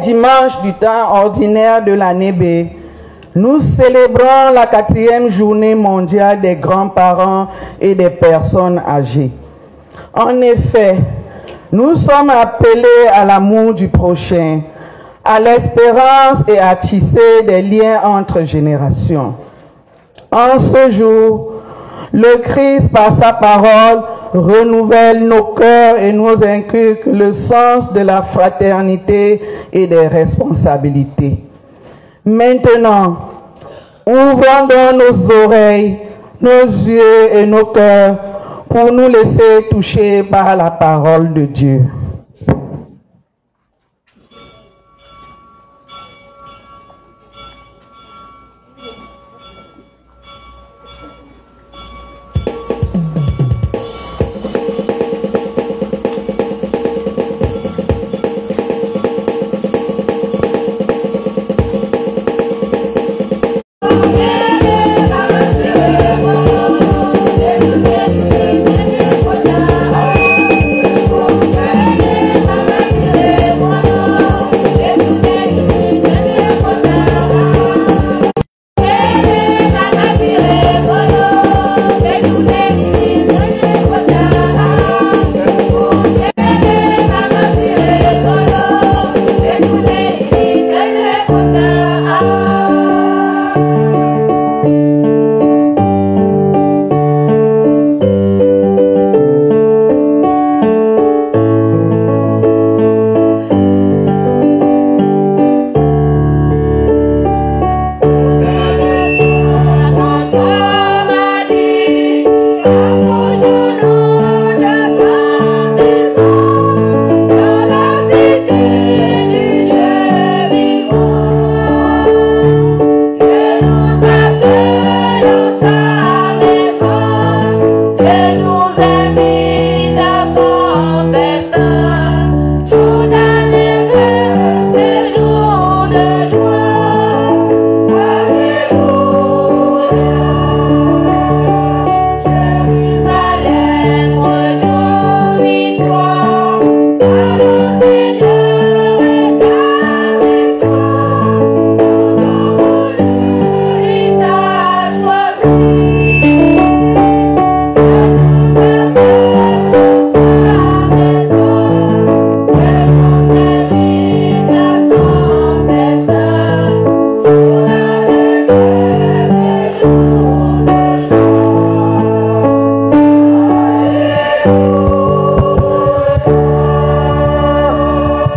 Dimanche du temps ordinaire de l'année B, nous célébrons la 4e journée mondiale des grands-parents et des personnes âgées. En effet, nous sommes appelés à l'amour du prochain, à l'espérance et à tisser des liens entre générations. En ce jour, le Christ, par sa parole, renouvelle nos cœurs et nous inculque le sens de la fraternité et des responsabilités. Maintenant, ouvrons donc nos oreilles, nos yeux et nos cœurs pour nous laisser toucher par la parole de Dieu.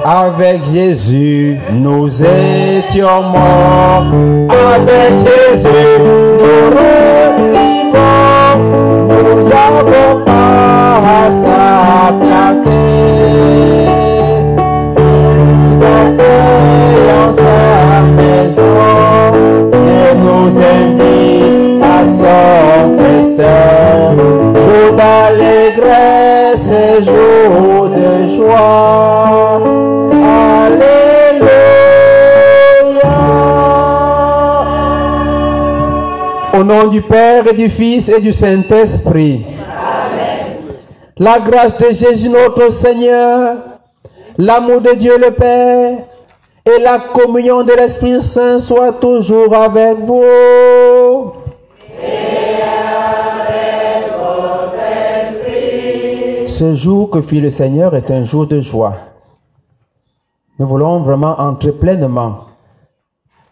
Avec Jésus, nous étions morts. Avec Jésus, nous revivons. Nous avons pas à s'attaquer. Nous accueillons sa maison et nous invite à son festin. Jour d'allégresse et jour de joie. Au nom du Père et du Fils et du Saint-Esprit. Amen. La grâce de Jésus notre Seigneur, l'amour de Dieu le Père et la communion de l'Esprit Saint soient toujours avec vous. Et avec votre esprit. Ce jour que fit le Seigneur est un jour de joie. Nous voulons vraiment entrer pleinement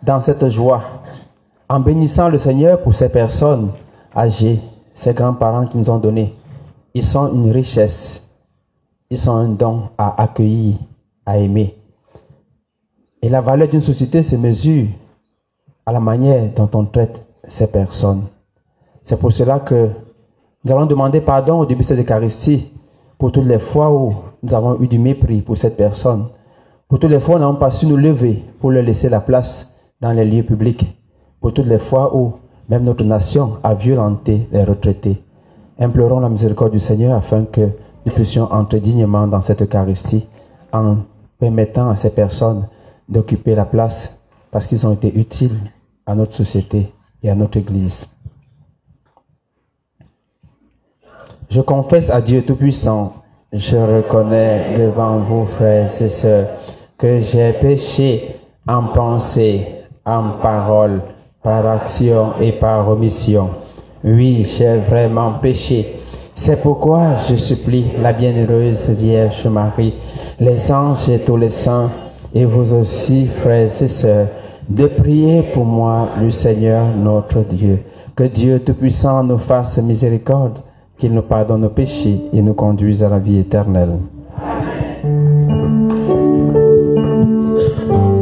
dans cette joie en bénissant le Seigneur pour ces personnes âgées, ces grands-parents qui nous ont donné. Ils sont une richesse, ils sont un don à accueillir, à aimer. Et la valeur d'une société se mesure à la manière dont on traite ces personnes. C'est pour cela que nous allons demander pardon au début de cette Eucharistie pour toutes les fois où nous avons eu du mépris pour cette personne, pour toutes les fois où nous n'avons pas su nous lever pour leur laisser la place dans les lieux publics, pour toutes les fois où même notre nation a violenté les retraités. Implorons la miséricorde du Seigneur afin que nous puissions entrer dignement dans cette Eucharistie en permettant à ces personnes d'occuper la place parce qu'ils ont été utiles à notre société et à notre Église. Je confesse à Dieu Tout-Puissant, je reconnais devant vous, frères et sœurs, que j'ai péché en pensée, en parole, par action et par omission. Oui, j'ai vraiment péché. C'est pourquoi je supplie la bienheureuse Vierge Marie, les anges et tous les saints, et vous aussi, frères et sœurs, de prier pour moi, le Seigneur notre Dieu. Que Dieu Tout-Puissant nous fasse miséricorde, qu'il nous pardonne nos péchés et nous conduise à la vie éternelle. Kyrie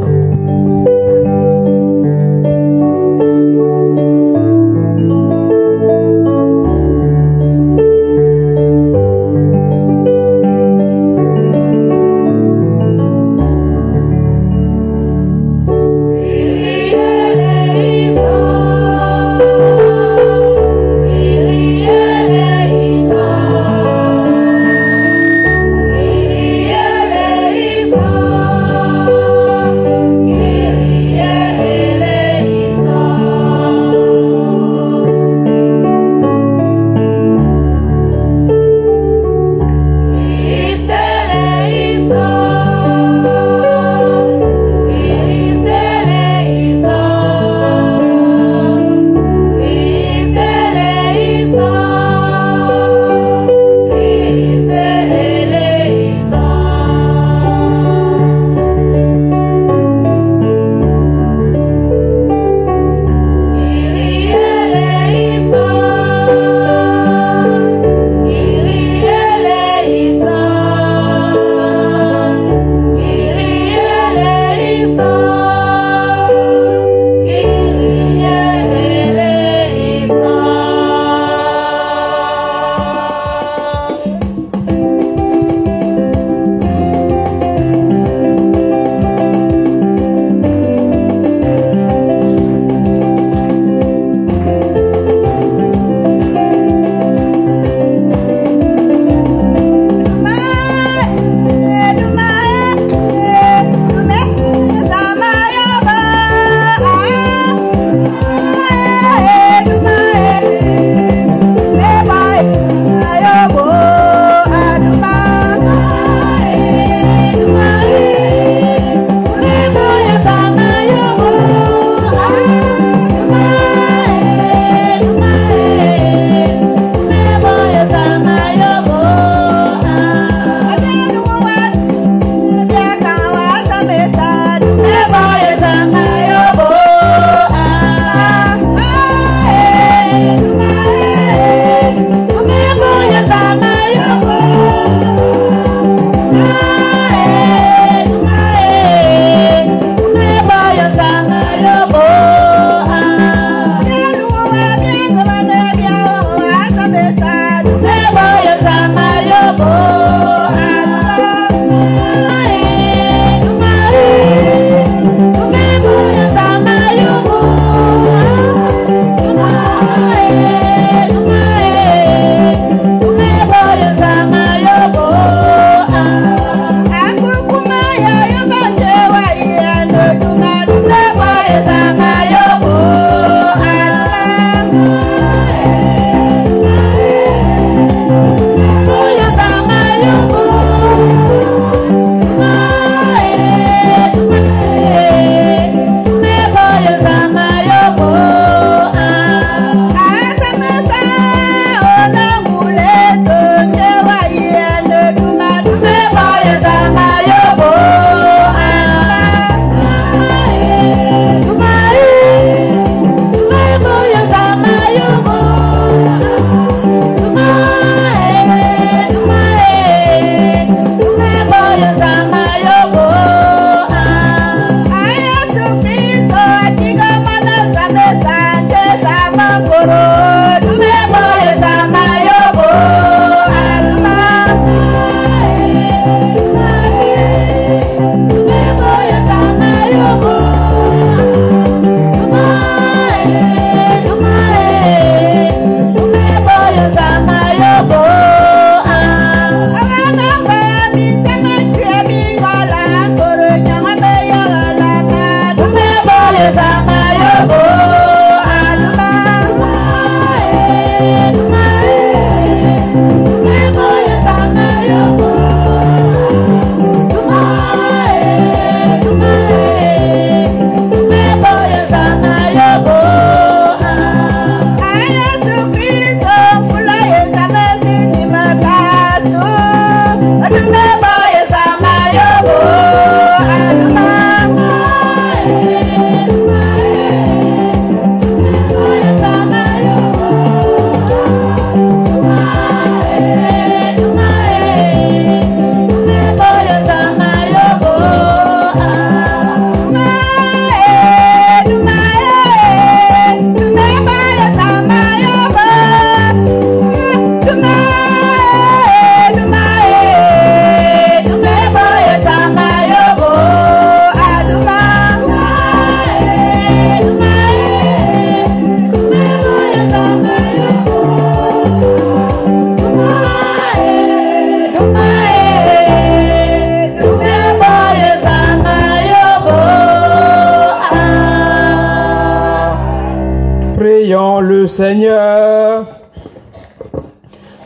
Seigneur.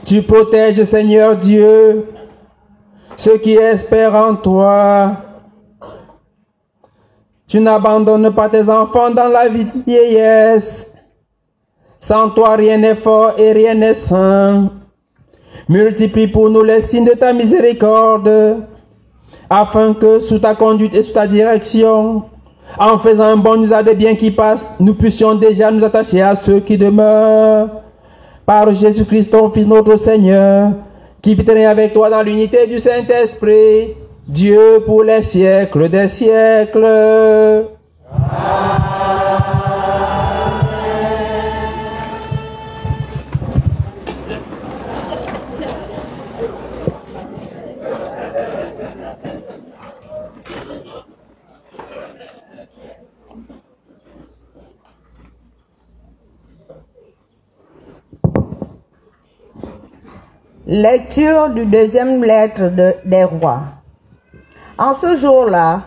Tu protèges, Seigneur Dieu, ceux qui espèrent en toi. Tu n'abandonnes pas tes enfants dans la vieillesse. Sans toi, rien n'est fort et rien n'est sain. Multiplie pour nous les signes de ta miséricorde, afin que, sous ta conduite et sous ta direction, en faisant un bon usage des biens qui passent, nous puissions déjà nous attacher à ceux qui demeurent. Par Jésus-Christ, ton Fils, notre Seigneur, qui vit avec toi dans l'unité du Saint-Esprit, Dieu pour les siècles des siècles. Lecture du deuxième lettre des rois. En ce jour-là,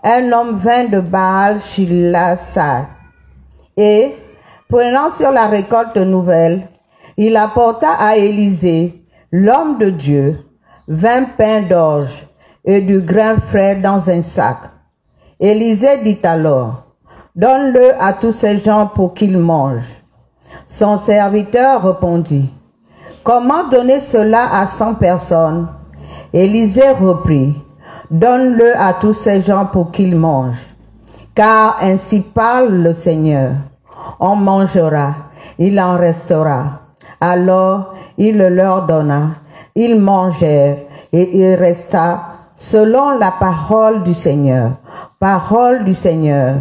un homme vint de Baal-Shilassa et, prenant sur la récolte nouvelle, il apporta à Élisée, l'homme de Dieu, 20 pains d'orge et du grain frais dans un sac. Élisée dit alors, « Donne-le à tous ces gens pour qu'ils mangent. » Son serviteur répondit, « Comment donner cela à 100 personnes? » Élisée reprit, « Donne-le à tous ces gens pour qu'ils mangent. Car ainsi parle le Seigneur. On mangera, il en restera. » Alors il le leur donna. Ils mangèrent et il resta selon la parole du Seigneur. Parole du Seigneur.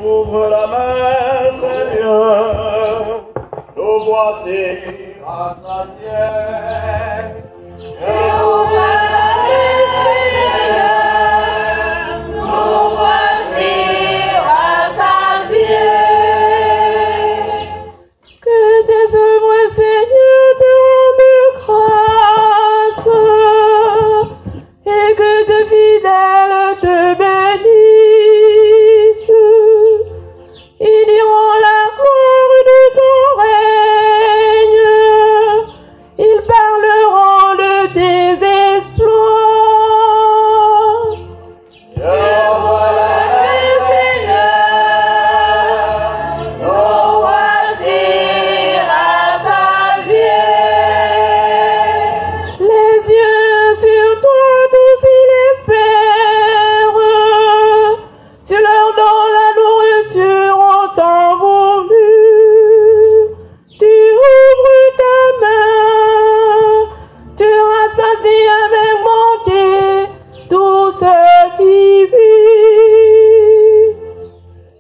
Ouvre la main, Seigneur, nous voici rassasiés. Ouvre la main, Seigneur, nous voici rassasiés. Que tes œuvres, Seigneur, te rendent grâce et que tes fidèles te bénissent. Ils diront la gloire de ton règne. Ils parleront de tes exploits. Ouvre la main, Seigneur, nous voici rassasiés. Les yeux sur toi, tous ils espèrent. Tu leur donnes la nourriture en temps voulu. Tu ouvres ta main. Tu rassasies avec bonté tous ceux qui vivent.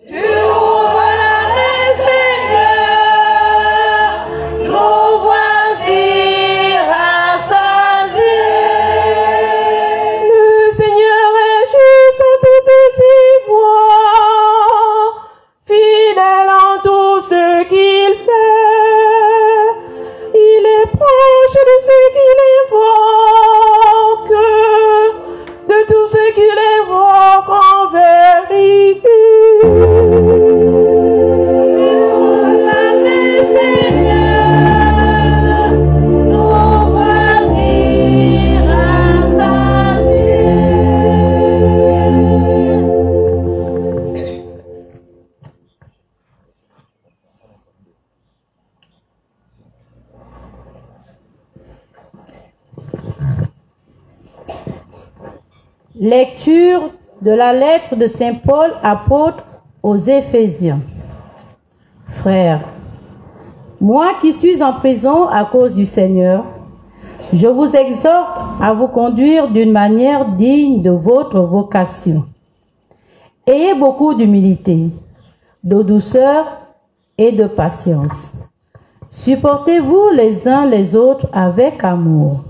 Tu ouvres la main, Seigneur, nous voici rassasiés. Le Seigneur est juste en toutes ses voies, fidèle en tout ce qu'il fait. Il est proche de ceux qui l'évoquent, de tous ceux qui l'évoquent en vérité. Ouvre la main, Seigneur, nous voici rassasiés. Lecture de la lettre de Saint Paul, apôtre aux Éphésiens. Frères, moi qui suis en prison à cause du Seigneur, je vous exhorte à vous conduire d'une manière digne de votre vocation. Ayez beaucoup d'humilité, de douceur et de patience. Supportez-vous les uns les autres avec amour.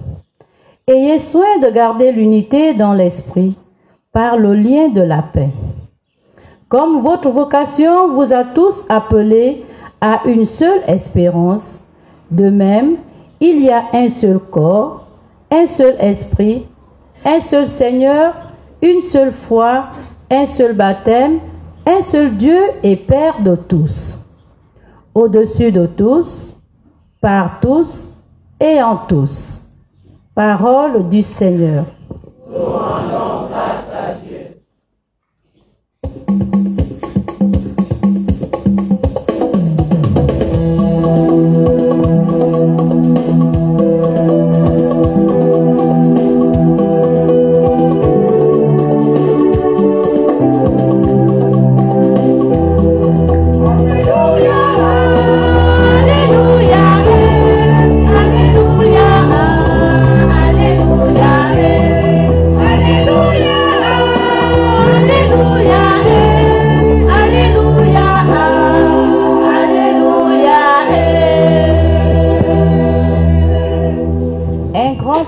Ayez soin de garder l'unité dans l'esprit par le lien de la paix. Comme votre vocation vous a tous appelés à une seule espérance, de même, il y a un seul corps, un seul esprit, un seul Seigneur, une seule foi, un seul baptême, un seul Dieu et Père de tous, au-dessus de tous, par tous et en tous. Parole du Seigneur. Nous rendons grâce à Dieu.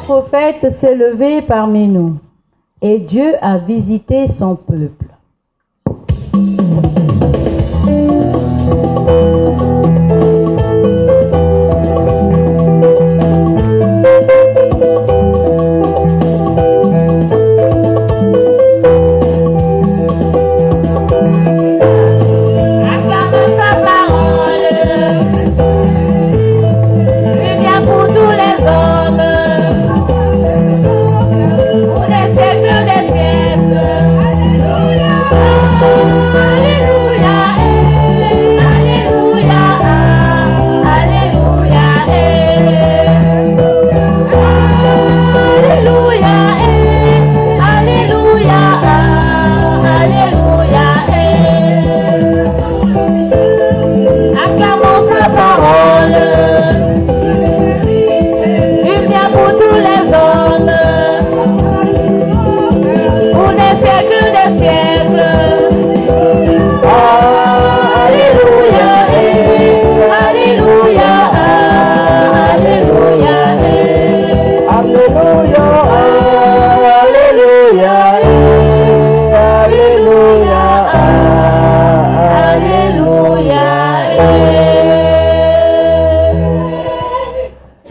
Prophète s'est levé parmi nous, et Dieu a visité son peuple.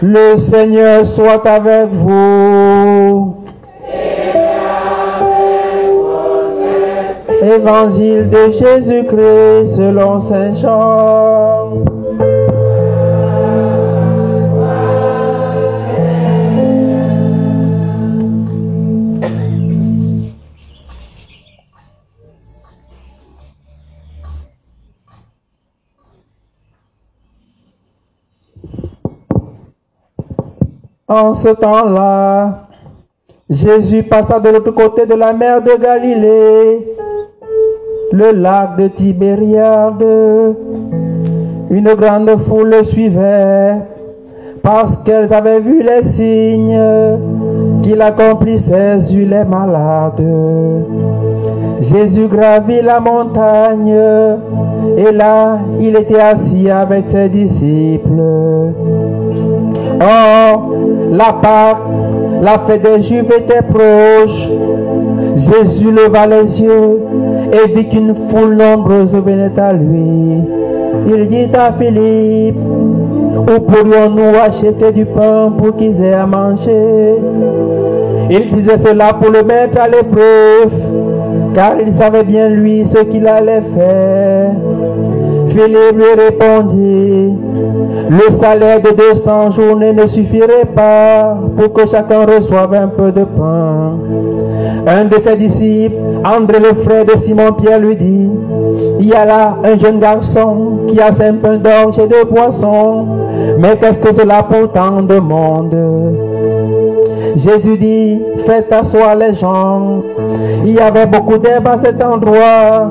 Le Seigneur soit avec vous. Évangile de Jésus-Christ selon Saint Jean. En ce temps-là, Jésus passa de l'autre côté de la mer de Galilée, le lac de Tibériade. Une grande foule le suivait parce qu'elles avaient vu les signes qu'il accomplissait sur les malades. Jésus gravit la montagne et là, il était assis avec ses disciples. Or, la Pâque, la fête des Juifs était proche. Jésus leva les yeux et vit qu'une foule nombreuse venait à lui. Il dit à Philippe, où pourrions-nous acheter du pain pour qu'ils aient à manger? Il disait cela pour le mettre à l'épreuve, car il savait bien lui ce qu'il allait faire. Philippe lui répondit, le salaire de 200 journées ne suffirait pas pour que chacun reçoive un peu de pain. Un de ses disciples, André le frère de Simon-Pierre, lui dit, il y a là un jeune garçon qui a 5 pains d'orge et 2 poissons, mais qu'est-ce que cela pour tant de monde? Jésus dit, faites asseoir les gens. Il y avait beaucoup d'herbe à cet endroit.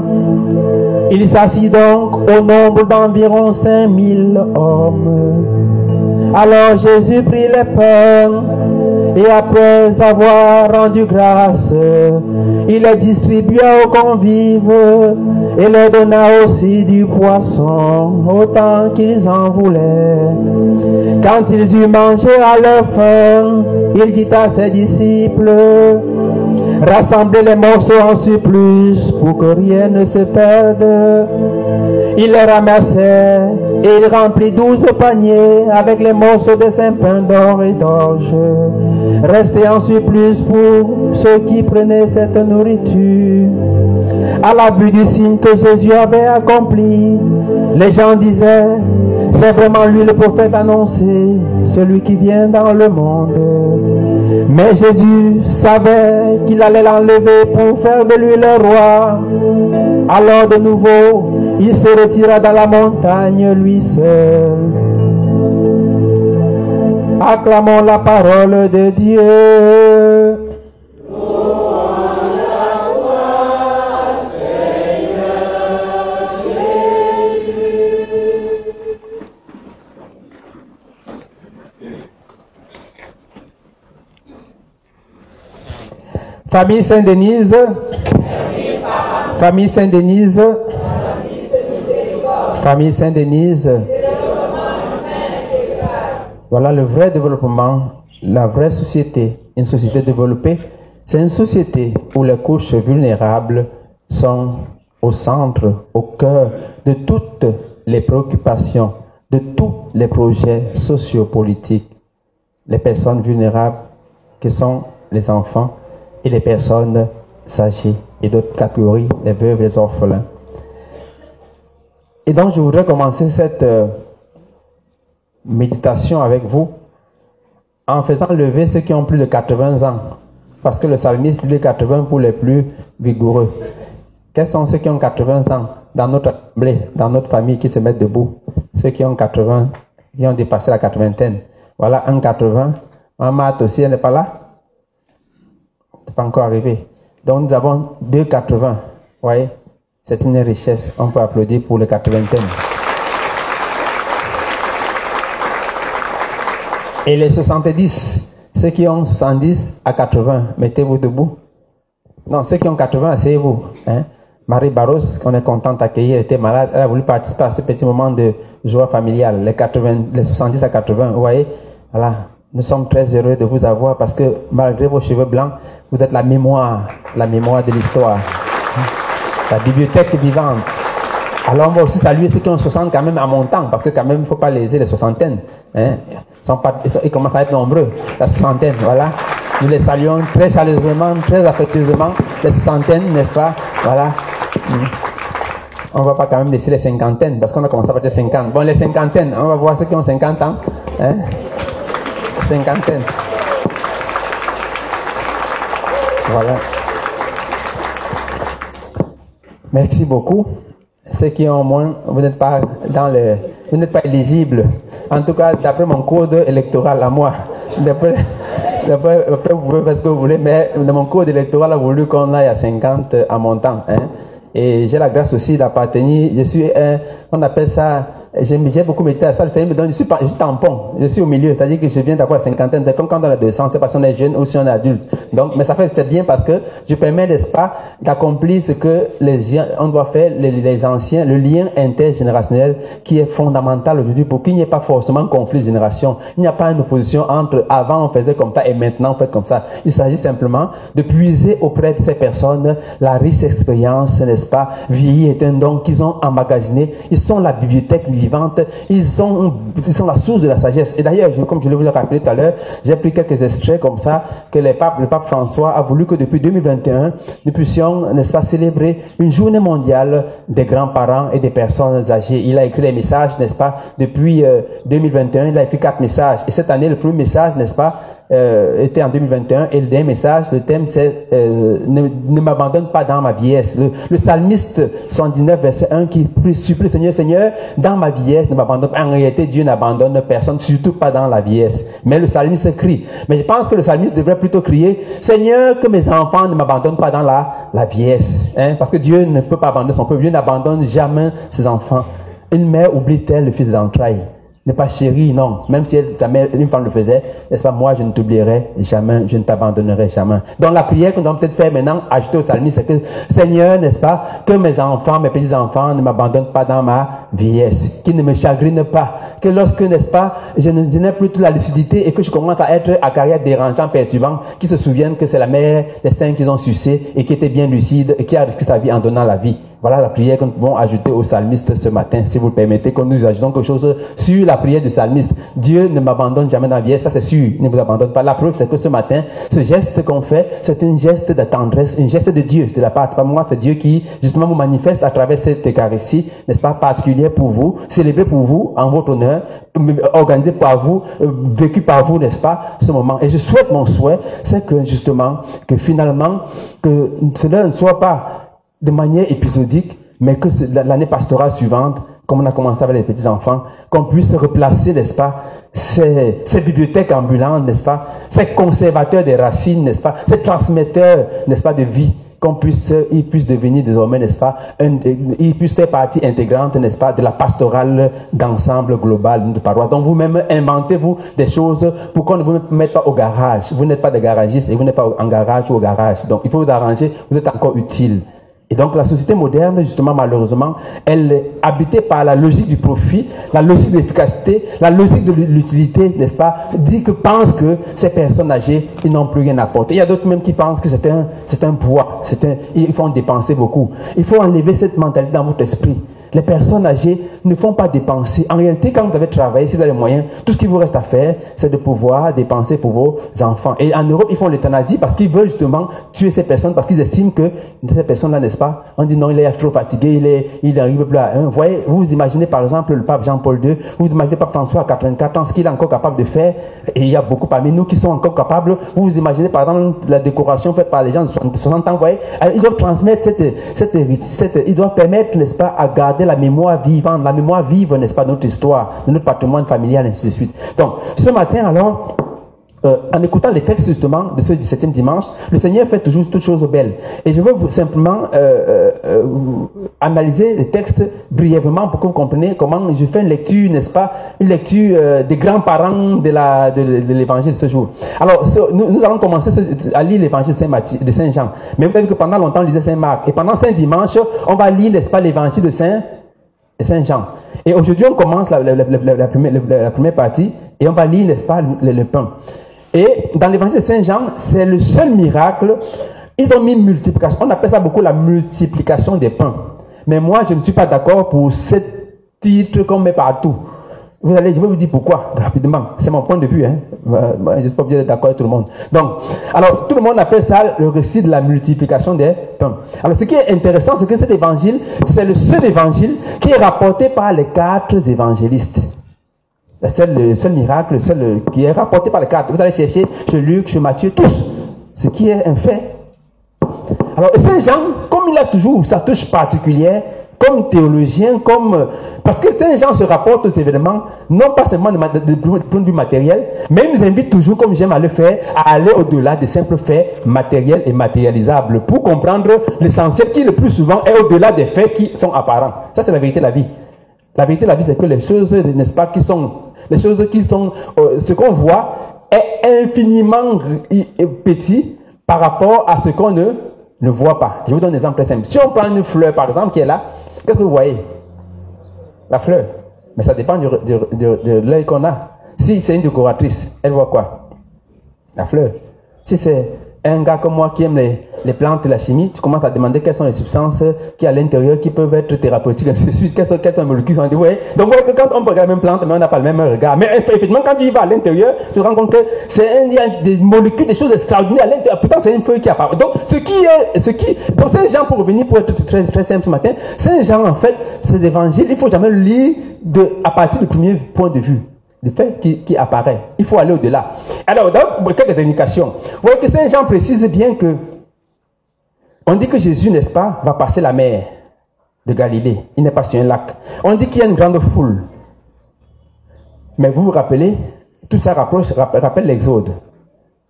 Il s'assit donc au nombre d'environ 5000 hommes. Alors Jésus prit les pains, Et après avoir rendu grâce, il les distribua aux convives et leur donna aussi du poisson, autant qu'ils en voulaient. Quand ils eurent mangé à leur faim, il dit à ses disciples: rassemblez les morceaux en surplus pour que rien ne se perde. Il les ramassait et il remplit 12 paniers avec les morceaux de 5 pains d'or et d'orge, restés en surplus pour ceux qui prenaient cette nourriture. À la vue du signe que Jésus avait accompli, les gens disaient: c'est vraiment lui le prophète annoncé, celui qui vient dans le monde. Mais Jésus savait qu'il allait l'enlever pour faire de lui le roi. Alors de nouveau, il se retira dans la montagne, lui seul. Acclamons la parole de Dieu. Famille Saint-Denise, famille Saint-Denise, famille Saint-Denise. Voilà le vrai développement, la vraie société. Une société développée, c'est une société où les couches vulnérables sont au centre, au cœur de toutes les préoccupations, de tous les projets sociopolitiques. Les personnes vulnérables qui sont les enfants et les personnes âgées et d'autres catégories, les veuves, les orphelins. Et donc je voudrais commencer cette méditation avec vous en faisant lever ceux qui ont plus de 80 ans, parce que le psalmiste dit 80 pour les plus vigoureux. Quels sont ceux qui ont 80 ans dans notre assemblée, dans notre famille, qui se mettent debout? Ceux qui ont 80, qui ont dépassé la quatre-vingtaine. Voilà un 80. Maman aussi, elle n'est pas là? Pas encore arrivé. Donc nous avons 2,80. Vous voyez, c'est une richesse. On peut applaudir pour les 80. Et les 70, ceux qui ont 70 à 80, mettez-vous debout. Non, ceux qui ont 80, asseyez-vous. Hein? Marie Barros, qu'on est contente d'accueillir, était malade. Elle a voulu participer à ce petit moment de joie familiale. Les 70 à 80, vous voyez, voilà. Nous sommes très heureux de vous avoir parce que malgré vos cheveux blancs, vous êtes la mémoire de l'histoire. La bibliothèque vivante. Alors on va aussi saluer ceux qui ont 60 quand même à mon temps, parce que quand même il ne faut pas léser les soixantaines. Hein? Ils commencent à être nombreux, la soixantaine, voilà. Nous les saluons très chaleureusement, très affectueusement, les soixantaines, n'est-ce pas? Voilà. On ne va pas quand même laisser les cinquantaines, parce qu'on a commencé à partir de 50. Bon, les cinquantaines, on va voir ceux qui ont 50 ans. Hein? Cinquantaine. Voilà. Merci beaucoup. Ceux qui ont moins, vous n'êtes pas éligibles. En tout cas, d'après mon code électoral à moi. D'après vous pouvez faire ce que vous voulez, mais mon code électoral a voulu qu'on aille à 50 à mon temps. Hein. Et j'ai la grâce aussi d'appartenir. Je suis on appelle ça. J'ai beaucoup médité à ça, ça me donne, je suis tampon, je suis au milieu, c'est-à-dire que je viens d'avoir la cinquantaine, c'est comme quand on a 200, c'est parce qu'on est jeune ou si on est adulte. Donc, mais ça fait, c'est bien parce que je permets, n'est-ce pas, d'accomplir ce que on doit faire, les anciens, le lien intergénérationnel qui est fondamental aujourd'hui pour qu'il n'y ait pas forcément conflit de génération. Il n'y a pas une opposition entre avant on faisait comme ça et maintenant on fait comme ça. Il s'agit simplement de puiser auprès de ces personnes la riche expérience, n'est-ce pas, vieillir est un don qu'ils ont emmagasiné. Ils sont la bibliothèque vivante. Ils sont la source de la sagesse. Et d'ailleurs, comme je l'ai voulu rappeler tout à l'heure, j'ai pris quelques extraits comme ça que le pape François a voulu que depuis 2021, nous puissions, n'est-ce pas, célébrer une journée mondiale des grands-parents et des personnes âgées. Il a écrit les messages, n'est-ce pas, depuis 2021, il a écrit 4 messages. Et cette année, le premier message, n'est-ce pas, était en 2021 et le dernier message, le thème c'est ne m'abandonne pas dans ma vieillesse. Le psalmiste 119 verset 1 qui supplie Seigneur, dans ma vieillesse ne m'abandonne pas. En réalité, Dieu n'abandonne personne, surtout pas dans la vieillesse. Mais le psalmiste crie. Mais je pense que le psalmiste devrait plutôt crier Seigneur, que mes enfants ne m'abandonnent pas dans la vieillesse. Hein? Parce que Dieu ne peut pas abandonner son peuple. Dieu n'abandonne jamais ses enfants. Une mère oublie-t-elle le fils des entrailles? n'est pas chérie, non. Même si ta mère, une femme le faisait, n'est-ce pas, moi je ne t'oublierai jamais, je ne t'abandonnerai jamais. Donc la prière que nous allons peut-être faire maintenant, ajouter au psalmiste, c'est que Seigneur, n'est-ce pas, que mes enfants, mes petits-enfants ne m'abandonnent pas dans ma vieillesse, qu'ils ne me chagrinent pas, que lorsque, n'est-ce pas, je n'ai plus toute la lucidité et que je commence à être à carrière dérangeant, perturbant, qu'ils se souviennent que c'est la mère des saints qu'ils ont sucé et qui était bien lucide et qui a risqué sa vie en donnant la vie. Voilà la prière que nous pouvons ajouter au psalmiste ce matin, si vous le permettez, que nous ajoutons quelque chose sur la prière du psalmiste. Dieu ne m'abandonne jamais dans la vie, ça c'est sûr, il ne vous abandonne pas. La preuve, c'est que ce matin, ce geste qu'on fait, c'est un geste de tendresse, un geste de Dieu, de la part, pas moi, c'est Dieu qui, justement, vous manifeste à travers cette Eucharistie, n'est-ce pas, particulière pour vous, célébrée pour vous, en votre honneur, organisée par vous, vécue par vous, n'est-ce pas, ce moment. Et je souhaite, mon souhait, c'est que, justement, que finalement, que cela ne soit pas de manière épisodique, mais que l'année pastorale suivante, comme on a commencé avec les petits-enfants, qu'on puisse replacer, n'est-ce pas, ces bibliothèques ambulantes, n'est-ce pas, ces conservateurs des racines, n'est-ce pas, ces transmetteurs, n'est-ce pas, de vie, ils puissent devenir désormais, n'est-ce pas, ils puissent faire partie intégrante, n'est-ce pas, de la pastorale d'ensemble global de notre paroisse. Donc vous-même, inventez-vous des choses pour qu'on ne vous mette pas au garage. Vous n'êtes pas des garagistes et vous n'êtes pas en garage ou au garage. Donc il faut vous arranger, vous êtes encore utile. Et donc la société moderne, justement, malheureusement, elle est habitée par la logique du profit, la logique de l'efficacité, la logique de l'utilité, n'est-ce pas, pense que ces personnes âgées, ils n'ont plus rien à apporter. Il y a d'autres même qui pensent que c'est un poids, il faut en dépenser beaucoup. Il faut enlever cette mentalité dans votre esprit. Les personnes âgées ne font pas dépenser. En réalité, quand vous avez travaillé, si vous avez les moyens, tout ce qu'il vous reste à faire, c'est de pouvoir dépenser pour vos enfants. Et en Europe, ils font l'euthanasie parce qu'ils veulent justement tuer ces personnes, parce qu'ils estiment que ces personnes-là, n'est-ce pas, on dit non, il est trop fatigué, il n'arrive plus à un. Vous voyez, vous imaginez par exemple le pape Jean-Paul II, vous imaginez le pape François à 84 ans, ce qu'il est encore capable de faire, et il y a beaucoup parmi nous qui sont encore capables. Vous imaginez par exemple la décoration faite par les gens de 60 ans, vous voyez, ils doivent transmettre ils doivent permettre, n'est-ce pas, à garder la mémoire vivante, la mémoire vive, n'est-ce pas, de notre histoire, de notre patrimoine familial, ainsi de suite. Donc, ce matin, alors, en écoutant les textes, justement, de ce 17e dimanche, le Seigneur fait toujours toutes choses belles. Et je veux vous simplement analyser les textes brièvement pour que vous compreniez comment je fais une lecture, n'est-ce pas, une lecture des grands-parents de l'évangile de ce jour. Alors, nous allons commencer à lire l'évangile de Saint Jean. Mais vous avez vu que pendant longtemps, on lisait Saint Marc. Et pendant 5 dimanches, on va lire, n'est-ce pas, l'évangile de Saint Jean. Et aujourd'hui, on commence la première partie et on va lire, n'est-ce pas, le pain. Et dans l'évangile de Saint Jean, c'est le seul miracle. Ils ont mis multiplication. On appelle ça beaucoup la multiplication des pains. Mais moi, je ne suis pas d'accord pour ce titre qu'on met partout. Je vais vous dire pourquoi, rapidement. C'est mon point de vue. Je ne suis pas obligé d'être d'accord avec tout le monde. Donc, alors, tout le monde appelle ça le récit de la multiplication des pains. Alors, ce qui est intéressant, c'est que cet évangile, c'est le seul évangile qui est rapporté par les 4 évangélistes. Le seul miracle, qui est rapporté par les 4. Vous allez chercher chez Luc, chez Matthieu, tous. Ce qui est un fait. Alors, Saint Jean, comme il a toujours sa touche particulière, comme théologien, parce que Saint Jean se rapporte aux événements, non pas seulement de point de vue matériel, mais il nous invite toujours, comme j'aime à le faire, à aller au-delà des simples faits matériels et matérialisables, pour comprendre l'essentiel qui, le plus souvent, est au-delà des faits qui sont apparents. Ça, c'est la vérité de la vie. La vérité de la vie, c'est que les choses, n'est-ce pas, ce qu'on voit est infiniment petit par rapport à ce qu'on ne voit pas. Je vous donne un exemple très simple. Si on prend une fleur, par exemple, qui est là, qu'est-ce que vous voyez? La fleur. Mais ça dépend de l'œil qu'on a. Si c'est une décoratrice, elle voit quoi? La fleur. Si c'est un gars comme moi qui aime les plantes et la chimie, tu commences à demander quelles sont les substances qui à l'intérieur qui peuvent être thérapeutiques, ainsi de suite. Quelles sont les molécules? Donc, vous voyez, quand on regarde la même plante, mais on n'a pas le même regard. Mais effectivement, quand tu y vas à l'intérieur, tu te rends compte que il y a des molécules, des choses extraordinaires à l'intérieur. Pourtant, c'est une feuille qui apparaît. Donc, donc Saint Jean, pour revenir, pour être très, très simple ce matin, Saint Jean, en fait, cet évangile, il ne faut jamais le lire à partir du premier point de vue. Le fait qui apparaît. Il faut aller au-delà. Alors, donc, quelques indications. Vous voyez que Saint Jean précise bien que on dit que Jésus, n'est-ce pas, va passer la mer de Galilée. Il n'est pas sur un lac. On dit qu'il y a une grande foule. Mais vous vous rappelez, tout ça rappelle l'Exode.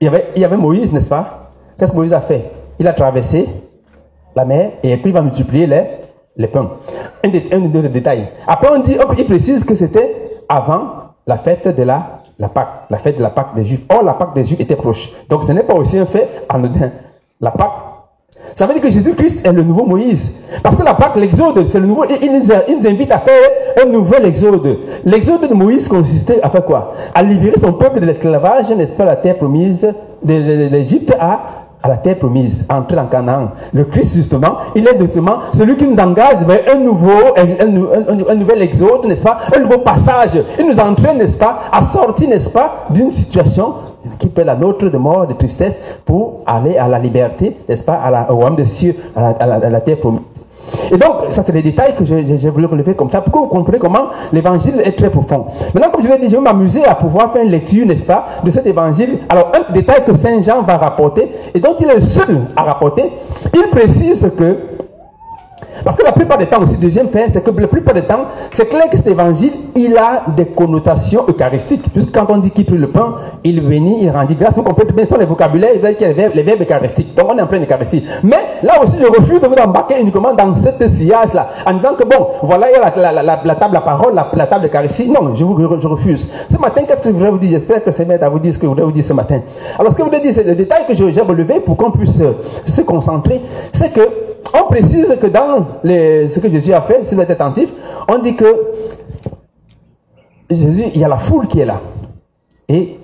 Il y avait Moïse, n'est-ce pas? Qu'est-ce que Moïse a fait? Il a traversé la mer et puis il va multiplier les pains. Un des deux détails. Après, il précise que c'était avant la fête de la Pâque, la fête de la Pâque des Juifs. Or, la Pâque des Juifs était proche. Donc, ce n'est pas aussi un fait anodin. La Pâque, ça veut dire que Jésus-Christ est le nouveau Moïse. Parce que la Pâque, l'exode, c'est le nouveau. Il nous invite à faire un nouvel exode. L'exode de Moïse consistait à faire quoi? À libérer son peuple de l'esclavage, n'est-ce pas, la terre promise de l'Égypte à la terre promise, à entrer en Canaan. Le Christ, justement, il est justement celui qui nous engage vers un nouvel exode, n'est-ce pas? Un nouveau passage. Il nous entraîne, n'est-ce pas, à sortir, n'est-ce pas, d'une situation qui peut être la nôtre de mort, de tristesse, pour aller à la liberté, n'est-ce pas, au royaume des cieux, à la terre promise. Et donc, ça c'est les détails que j'ai voulu relever comme ça, pour que vous compreniez comment l'évangile est très profond. Maintenant, comme je l'ai dit, je vais m'amuser à pouvoir faire une lecture, n'est-ce pas, de cet évangile. Alors, un détail que Saint Jean va rapporter, et dont il est le seul à rapporter, il précise que, parce que la plupart des temps aussi, deuxième fait, c'est que la plupart des temps, c'est clair que cet évangile, il a des connotations eucharistiques. Puisque quand on dit qu'il prit le pain, il bénit, il rendit grâce, vous comprenez bien ça, les vocabulaires, il y a les verbes eucharistiques. Donc on est en pleine Eucharistie. Mais là aussi, je refuse de vous embarquer uniquement dans cet sillage-là, en disant que bon, voilà, il y a la table à parole, la table d'Eucharistie. Non, je refuse. Ce matin, qu'est-ce que je voudrais vous dire? J'espère que c'est à vous dire ce que je voudrais vous dire ce matin. Alors, ce que je voudrais dire, c'est le détail que j'ai relevé pour qu'on puisse se concentrer, c'est que on précise que dans ce que Jésus a fait, si vous êtes attentif, on dit que Jésus, il y a la foule qui est là. Et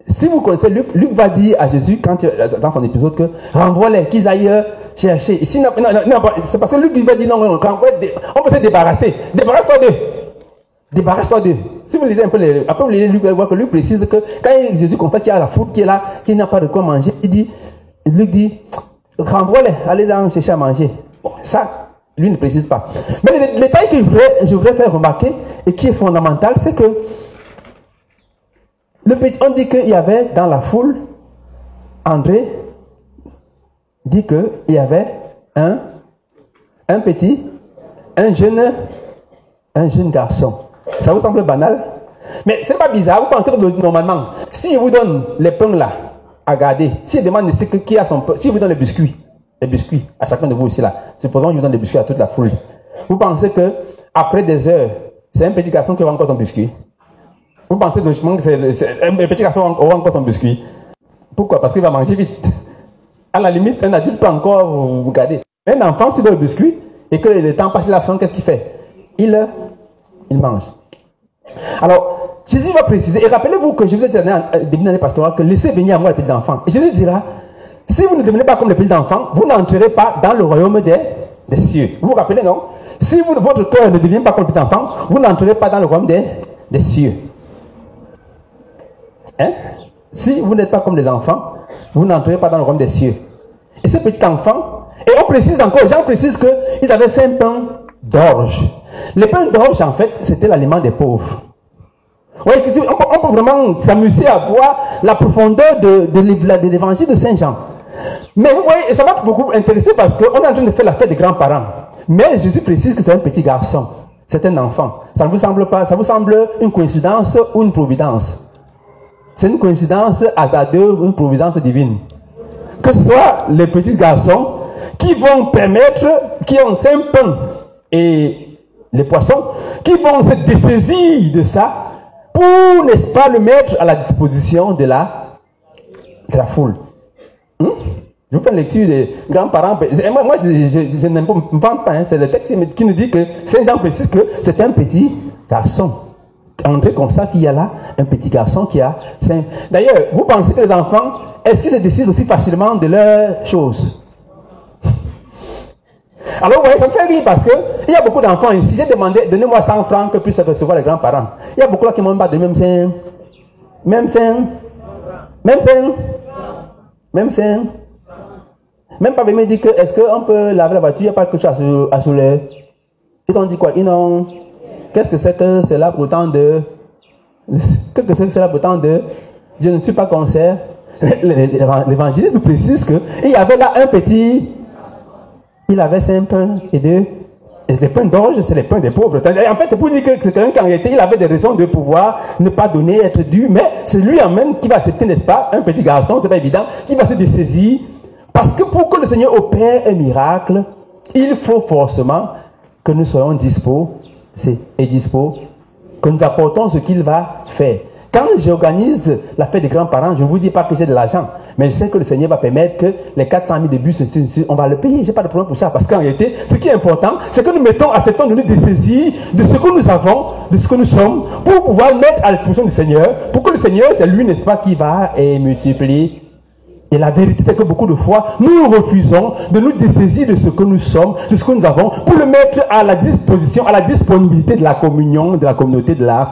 si vous connaissez Luc va dire à Jésus, dans son épisode, que renvoie-les, qu'ils aillent chercher. Ici, non, c'est parce que Luc va dire non, on peut se débarrasser. Débarrasse-toi d'eux. Débarrasse-toi d'eux. Si vous lisez un peu après vous lisez Luc, vous voyez que Luc précise que quand Jésus constate qu'il y a la foule qui est là, qu'il n'a pas de quoi manger, Luc dit, renvoie-les, allez là chercher à manger. Bon, ça, lui ne précise pas. Mais le détail que je voudrais faire remarquer et qui est fondamental, c'est que on dit qu'il y avait dans la foule, André dit qu'il y avait un jeune garçon. Ça vous semble banal? Mais c'est pas bizarre. Vous pensez que normalement, si je vous donne les pains là, à garder. Si il demande qui a son pain, si vous donne les biscuits à chacun de vous ici là, supposons que je vous donne des biscuits à toute la foule. Vous pensez que après des heures, c'est un petit garçon qui aura encore son biscuit? Vous pensez que c'est un petit garçon aura encore son biscuit? Pourquoi? Parce qu'il va manger vite. À la limite, un adulte peut encore vous garder. Un enfant, s'il donne le biscuit et que le temps passe, il a faim, qu'est-ce qu'il fait? Il mange. Alors, Jésus va préciser, et rappelez-vous que je vous ai dit début d'année pastorale que laissez venir à moi les petits enfants. Et Jésus dira, si vous ne devenez pas comme les petits enfants, vous n'entrerez pas dans le royaume des cieux. Vous vous rappelez, non? Si votre cœur ne devient pas comme les petits enfants, vous n'entrerez pas dans le royaume des cieux. Hein? Si vous n'êtes pas comme les enfants, vous n'entrerez pas dans le royaume des cieux. Et ce petit enfant, et on précise encore, Jean précise qu'ils avaient 5 pains d'orge. Les pains d'orge, en fait, c'était l'aliment des pauvres. Oui, on peut vraiment s'amuser à voir la profondeur de l'évangile de Saint Jean. Mais vous voyez, ça m'a beaucoup intéressé parce qu'on est en train de faire la fête des grands-parents. Mais Jésus précise que c'est un petit garçon. C'est un enfant. Ça ne vous semble pas, ça vous semble une coïncidence ou une providence? C'est une coïncidence hasardeuse ou une providence divine? Que ce soit les petits garçons qui vont permettre, qui ont 5 pains et les poissons, qui vont se dessaisir de ça pour, n'est-ce pas, le mettre à la disposition de la foule. Je vous fais une lecture des grands-parents. Moi, je n'aime pas, me vante pas. Hein. C'est le texte qui nous dit que Saint Jean précise que c'est un petit garçon. André constate qu'il y a là un petit garçon qui a 5. D'ailleurs, vous pensez que les enfants, est-ce qu'ils se décident aussi facilement de leurs choses? Alors, vous voyez, ça me fait rire parce que il y a beaucoup d'enfants ici. J'ai demandé, donnez-moi 100 francs que puissent recevoir les grands-parents. Il y a beaucoup là qui m'ont pas donné même 5. Même 5. Même 5. Même 5. Même pas me dire que est-ce qu'on peut laver la voiture, il n'y a pas quelque chose à soulever. Ils ont dit quoi? Ils n'ont. Qu'est-ce que c'est que cela pour tant de. Qu'est-ce que c'est que cela pour tant de. Je ne suis pas concert. L'évangile nous précise qu'il y avait là un petit. Il avait 5 pains et 2. Et les pains d'orge, c'est les pains des pauvres. En fait, c'est pour dire que c'est quelqu'un qui en réalité, il avait des raisons de pouvoir ne pas donner, être dû. Mais c'est lui en même qui va accepter, n'est-ce pas, un petit garçon, c'est pas évident, qui va se dessaisir. Parce que pour que le Seigneur opère un miracle, il faut forcément que nous soyons disposés que nous apportons ce qu'il va faire. Quand j'organise la fête des grands-parents, je ne vous dis pas que j'ai de l'argent, mais je sais que le Seigneur va permettre que les 400 000 de bus, on va le payer. Je n'ai pas de problème pour ça. Parce qu'en réalité, ce qui est important, c'est que nous acceptons de nous dessaisir de ce que nous avons, de ce que nous sommes, pour pouvoir mettre à la disposition du Seigneur, pour que le Seigneur, c'est lui, n'est-ce pas, qui va multiplier. Et la vérité, c'est que beaucoup de fois, nous refusons de nous dessaisir de ce que nous sommes, de ce que nous avons, pour le mettre à la disposition, à la disponibilité de la communion, de la communauté, de la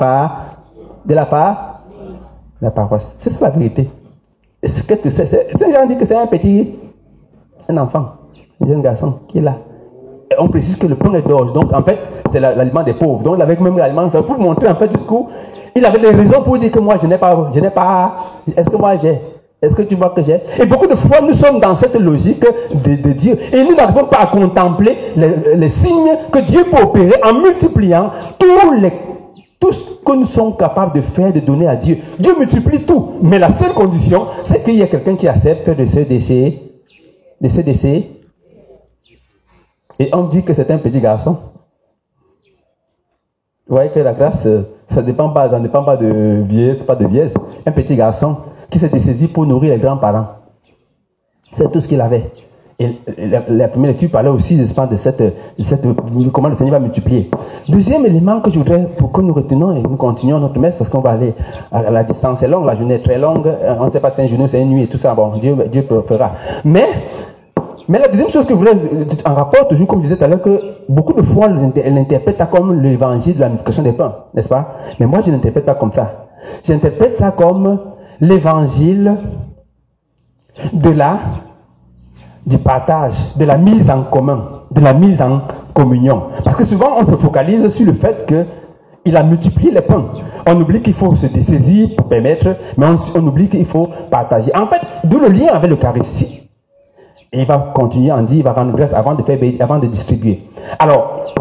paroisse. C'est ça la vérité. Qu'est-ce que c'est? Ces gens disent que c'est un enfant, un jeune garçon qui est là. Et on précise que le pain est d'orge. Donc en fait, c'est l'aliment des pauvres. Donc avec même l'aliment, ça pour montrer en fait jusqu'où il avait des raisons pour dire que moi je n'ai pas. Est-ce que moi j'ai? Est-ce que tu vois que j'ai? Et beaucoup de fois, nous sommes dans cette logique de Dieu. Et nous n'arrivons pas à contempler les signes que Dieu peut opérer en multipliant tout ce que nous sommes capables de faire, de donner à Dieu. Dieu multiplie tout. Mais la seule condition, c'est qu'il y a quelqu'un qui accepte de se décéder. Et on dit que c'est un petit garçon. Vous voyez que la grâce, ça ne dépend pas de vieillesse, pas de vieillesse. Un petit garçon qui s'est dessaisi pour nourrir les grands-parents. C'est tout ce qu'il avait. Et la première lecture parlait aussi de comment le Seigneur va multiplier. Deuxième élément que je voudrais, pour que nous retenons et nous continuons notre messe, parce qu'on va aller à la distance est longue, la journée est très longue, on ne sait pas si c'est un jour, c'est une nuit et tout ça, bon, Dieu fera. Mais la deuxième chose que je voulais en rapport, toujours comme je disais tout à l'heure, que beaucoup de fois, elle l'interprète comme l'évangile de la multiplication des pains, n'est-ce pas? Mais moi, je ne l'interprète pas comme ça. J'interprète ça comme l'évangile du partage, de la mise en commun, de la mise en communion. Parce que souvent, on se focalise sur le fait qu'il a multiplié les pains. On oublie qu'il faut se dessaisir pour permettre, mais on oublie qu'il faut partager. En fait, d'où le lien avec l'Eucharistie. Et il va continuer à en dire, il va rendre grâce avant de distribuer. Alors,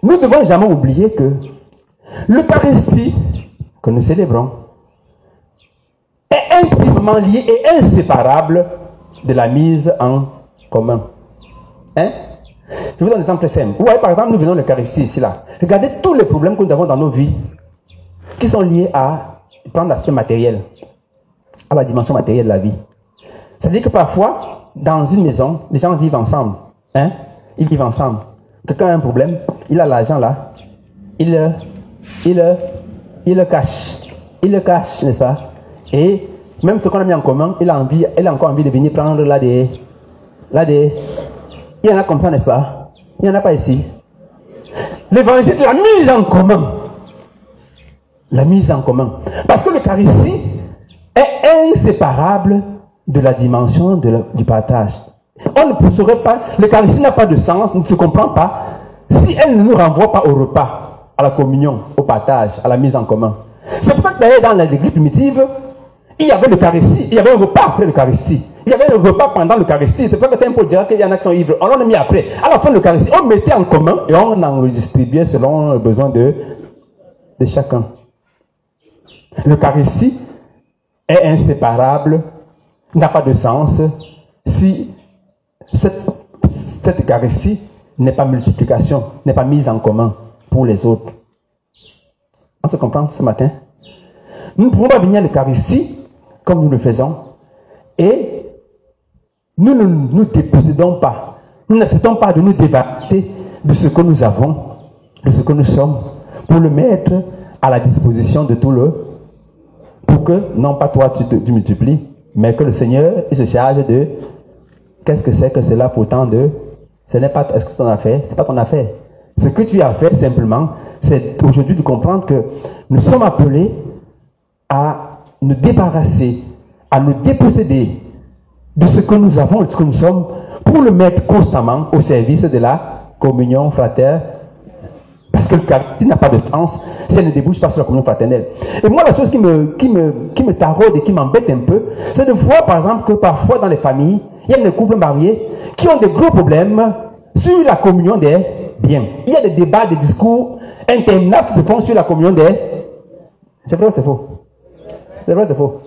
nous ne devons jamais oublier que l'Eucharistie que nous célébrons est intimement liée et inséparable de la mise en commun. Hein? Je vous donne un exemple très simple. Vous voyez, par exemple, nous venons de l'Eucharistie ici, là. Regardez tous les problèmes que nous avons dans nos vies qui sont liés à prendre l'aspect matériel, à la dimension matérielle de la vie. C'est-à-dire que parfois, dans une maison, les gens vivent ensemble. Hein? Ils vivent ensemble. Quelqu'un a un problème, il a l'argent là, il le cache. Il le cache, n'est-ce pas? Et même ce qu'on a mis en commun, il a encore envie de venir prendre là des... Il y en a comme ça, n'est-ce pas? Il n'y en a pas ici. L'évangile de la mise en commun. La mise en commun. Parce que l'Eucharistie est inséparable de la dimension du partage. On ne saurait pas, l'Eucharistie n'a pas de sens, ne se comprend pas, si elle ne nous renvoie pas au repas, à la communion, au partage, à la mise en commun. C'est pour ça que d'ailleurs dans l'Église primitive, il y avait l'Eucharistie, il y avait un repas après l'Eucharistie. Il y avait un repas pendant l'Eucharistie. C'est pour ça que Tempo dira qu'il y en a qui sont ivres. On l'a mis après. À la fin de l'Eucharistie, on mettait en commun et on en redistribuait selon le besoin de chacun. L'Eucharistie est inséparable, n'a pas de sens si cette Eucharistie n'est pas multiplication, n'est pas mise en commun pour les autres. On se comprend ce matin? Nous ne pouvons pas venir à l'Eucharistie comme nous le faisons et nous ne nous dépossédons pas. Nous n'acceptons pas de nous débarrasser de ce que nous avons, de ce que nous sommes, pour le mettre à la disposition de tout pour que, non pas toi tu multiplies, mais que le Seigneur il se charge de qu'est-ce que c'est que cela pourtant de... Ce n'est pas est-ce que c'est ton affaire, c'est pas ton affaire. Ce que tu as fait simplement, c'est aujourd'hui de comprendre que nous sommes appelés à nous débarrasser, à nous déposséder de ce que nous avons et de ce que nous sommes pour le mettre constamment au service de la communion fraternelle. Parce que l'Eucharistie n'a pas de sens si elle ne débouche pas sur la communion fraternelle. Et moi, la chose qui me taraude et qui m'embête un peu, c'est de voir par exemple que parfois dans les familles, il y a des couples mariés qui ont des gros problèmes sur la communion des biens. Il y a des débats, des discours interminables qui se font sur la communion des... C'est vrai ou c'est faux? C'est vrai ou c'est faux?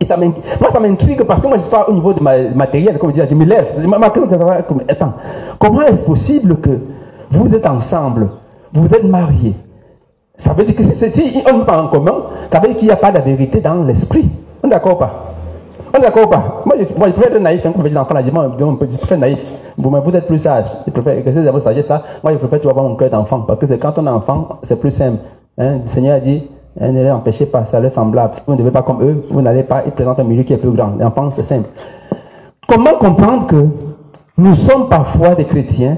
Et moi, ça m'intrigue parce que moi, je ne suis pas au niveau de matériel, comme je dis, je me lève. Ma question, c'est attends, comment est-ce possible que vous êtes ensemble, vous êtes mariés, Ça veut dire que si on ne parle en commun, ça veut dire qu'il n'y a pas de vérité dans l'esprit. On est d'accord ou pas? On est d'accord ou pas? Moi, je préfère être naïf, comme les enfants, là, je préfère naïf. Vous êtes plus sage. Je préfère que ces sagesse là. Moi, je préfère avoir mon cœur d'enfant. Parce que quand on est enfant, c'est plus simple. Hein? Le Seigneur a dit, ne les empêchez pas, ça leur semblable. Vous ne devez pas comme eux, vous n'allez pas, ils présentent un milieu qui est plus grand. L'enfant, c'est simple. Comment comprendre que nous sommes parfois des chrétiens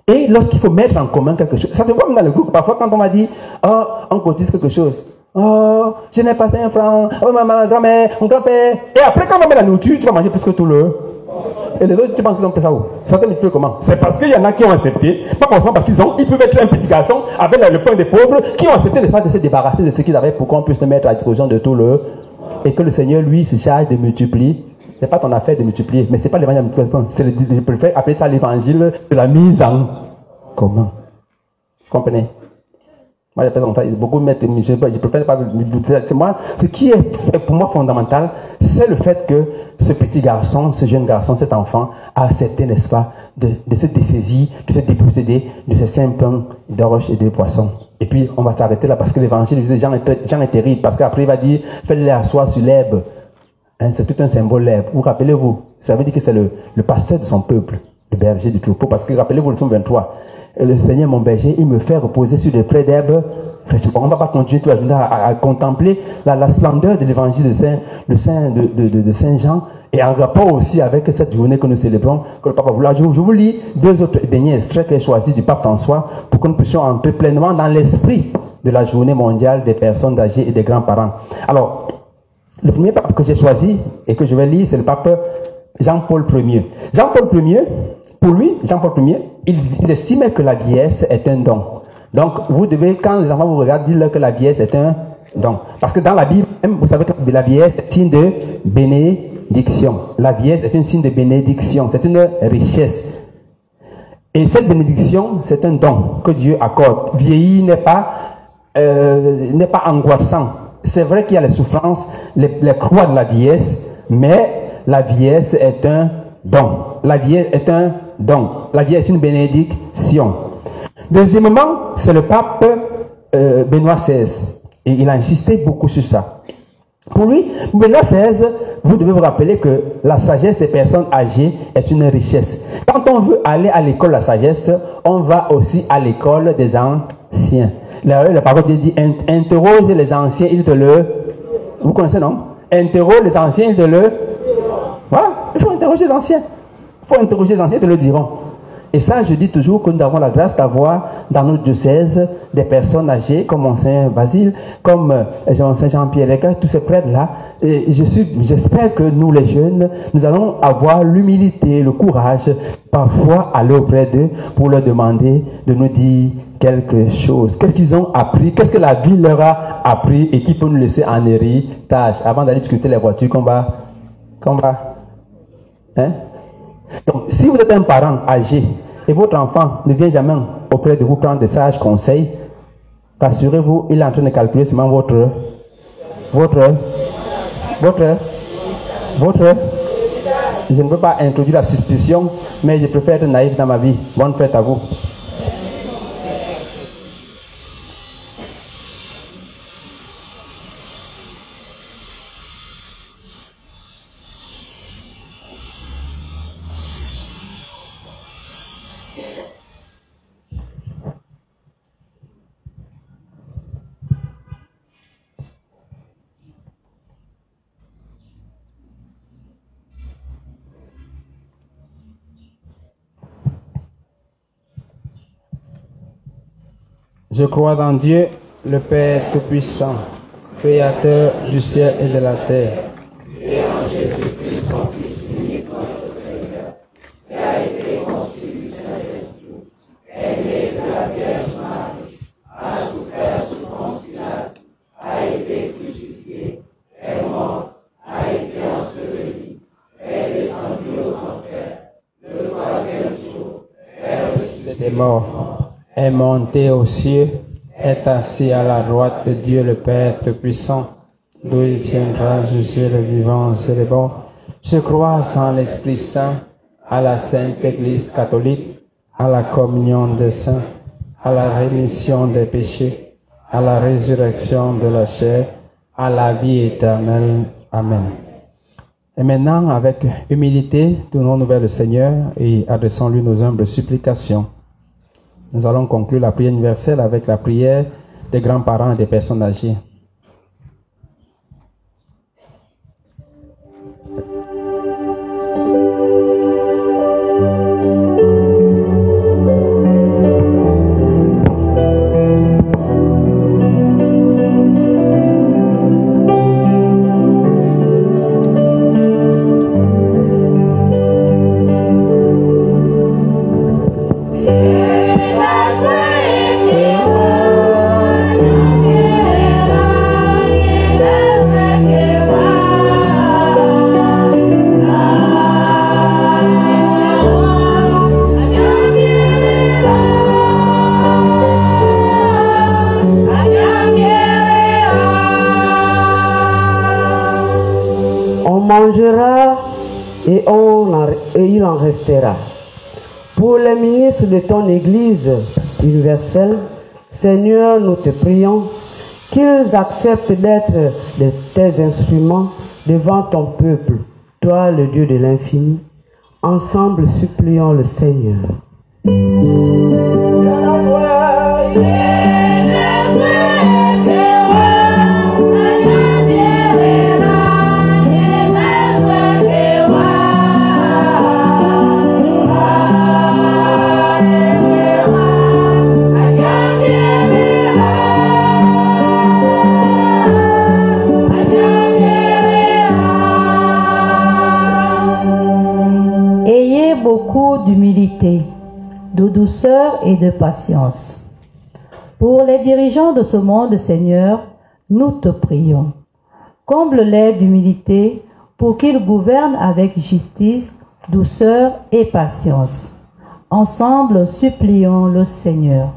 et lorsqu'il faut mettre en commun quelque chose, ça se voit même dans le groupe. Parfois, quand on m'a dit, oh, on cotise quelque chose. Oh, je n'ai pas 5 francs. Oh, ma grand-mère, mon grand-père. Et après, quand on va mettre la nourriture, tu vas manger plus que tout le. Et les autres, tu penses qu'ils ont fait ça où? Ça te dit comment? C'est parce qu'il y en a qui ont accepté, pas forcément parce ils peuvent être un petit garçon avec le pain des pauvres, qui ont accepté de se débarrasser de ce qu'ils avaient pour qu'on puisse le mettre à disposition de tout le. Et que le Seigneur, lui, se charge de multiplier. C'est pas ton affaire de multiplier, mais c'est pas l'évangile de multiplier. Je préfère appeler ça l'évangile de la mise en commun. Comprenez? Moi, j'appelle ça beaucoup mettre, je préfère pas. Moi, ce qui est pour moi fondamental, c'est le fait que ce petit garçon, ce jeune garçon, cet enfant, a accepté, n'est-ce pas, de se dessaisir, de se déposséder de ces 5 pains d'orge et de poissons. Et puis, on va s'arrêter là parce que l'évangile de Jean est terrible. Parce qu'après, il va dire, faites-les asseoir sur l'herbe. Hein, c'est tout un symbole, l'herbe. Vous rappelez-vous, ça veut dire que c'est le pasteur de son peuple, le berger du troupeau. Parce que rappelez-vous, le psaume 23. Et le Seigneur, mon berger, il me fait reposer sur des prés d'herbe. On ne va pas continuer toute la journée à contempler la splendeur de l'évangile de Saint Jean et en rapport aussi avec cette journée que nous célébrons, que le pape a voulu. Je vous lis 2 autres derniers extraits qu'il a choisis du pape François pour que nous puissions entrer pleinement dans l'esprit de la journée mondiale des personnes âgées et des grands-parents. Alors, le premier pape que j'ai choisi et que je vais lire, c'est le pape Jean-Paul Ier. Jean-Paul Ier, pour lui, Jean-Paul Ier, il estimait que la vieillesse est un don. Donc, vous devez, quand les enfants vous regardent, dire-leur que la vieillesse est un don. Parce que dans la Bible, même, vous savez que la vieillesse est un signe de bénédiction. La vieillesse est un signe de bénédiction. C'est une richesse. Et cette bénédiction, c'est un don que Dieu accorde. Vieillir n'est pas angoissant. C'est vrai qu'il y a les souffrances, les croix de la vieillesse, mais la vieillesse est un don. La vieillesse est un don. La vieillesse est une bénédiction. Deuxièmement, c'est le pape Benoît XVI. Et il a insisté beaucoup sur ça. Pour lui, Benoît XVI, vous devez vous rappeler que la sagesse des personnes âgées est une richesse. Quand on veut aller à l'école de la sagesse, on va aussi à l'école des anciens. La parole dit, interroge les anciens, ils te le... Vous connaissez, non? Interroge les anciens, ils te le... Voilà, il faut interroger les anciens. Il faut interroger les anciens, ils te le diront. Et ça, je dis toujours que nous avons la grâce d'avoir dans notre diocèse des personnes âgées comme Monseigneur Basile, comme Monseigneur Jean-Pierre, tous ces prêtres-là. Et j'espère que nous, les jeunes, nous allons avoir l'humilité, le courage, parfois aller auprès d'eux pour leur demander de nous dire quelque chose. Qu'est-ce qu'ils ont appris? Qu'est-ce que la vie leur a appris et qui peut nous laisser en héritage avant d'aller discuter les voitures qu'on va. Hein? Donc, si vous êtes un parent âgé et votre enfant ne vient jamais auprès de vous prendre des sages conseils, rassurez-vous, il est en train de calculer seulement votre, je ne veux pas introduire la suspicion, mais je préfère être naïf dans ma vie. Bonne fête à vous. Je crois dans Dieu, le Père Tout-Puissant, Créateur du ciel et de la terre. Et en Jésus-Christ, son Fils unique, notre Seigneur, qui a été conçu du Saint-Esprit, est né de la Vierge Marie, a souffert sous Ponce Pilate, a été crucifié, est mort, a été enseveli, est descendu aux enfers, le 3e jour, est ressuscité des morts. Est monté aux cieux, est assis à la droite de Dieu le Père Tout-Puissant, d'où il viendra juger les vivants et les morts. Je crois en l'Esprit Saint, à la Sainte Église catholique, à la communion des saints, à la rémission des péchés, à la résurrection de la chair, à la vie éternelle. Amen. Et maintenant, avec humilité, tournons-nous vers le Seigneur et adressons-lui nos humbles supplications. Nous allons conclure la prière universelle avec la prière des grands-parents et des personnes âgées. Et il en restera. Pour les ministres de ton Église universelle, Seigneur, nous te prions qu'ils acceptent d'être tes instruments devant ton peuple, toi le Dieu de l'infini. Ensemble, supplions le Seigneur. D'humilité, de douceur et de patience. Pour les dirigeants de ce monde, Seigneur, nous te prions. Comble-les d'humilité pour qu'ils gouvernent avec justice, douceur et patience. Ensemble, supplions le Seigneur.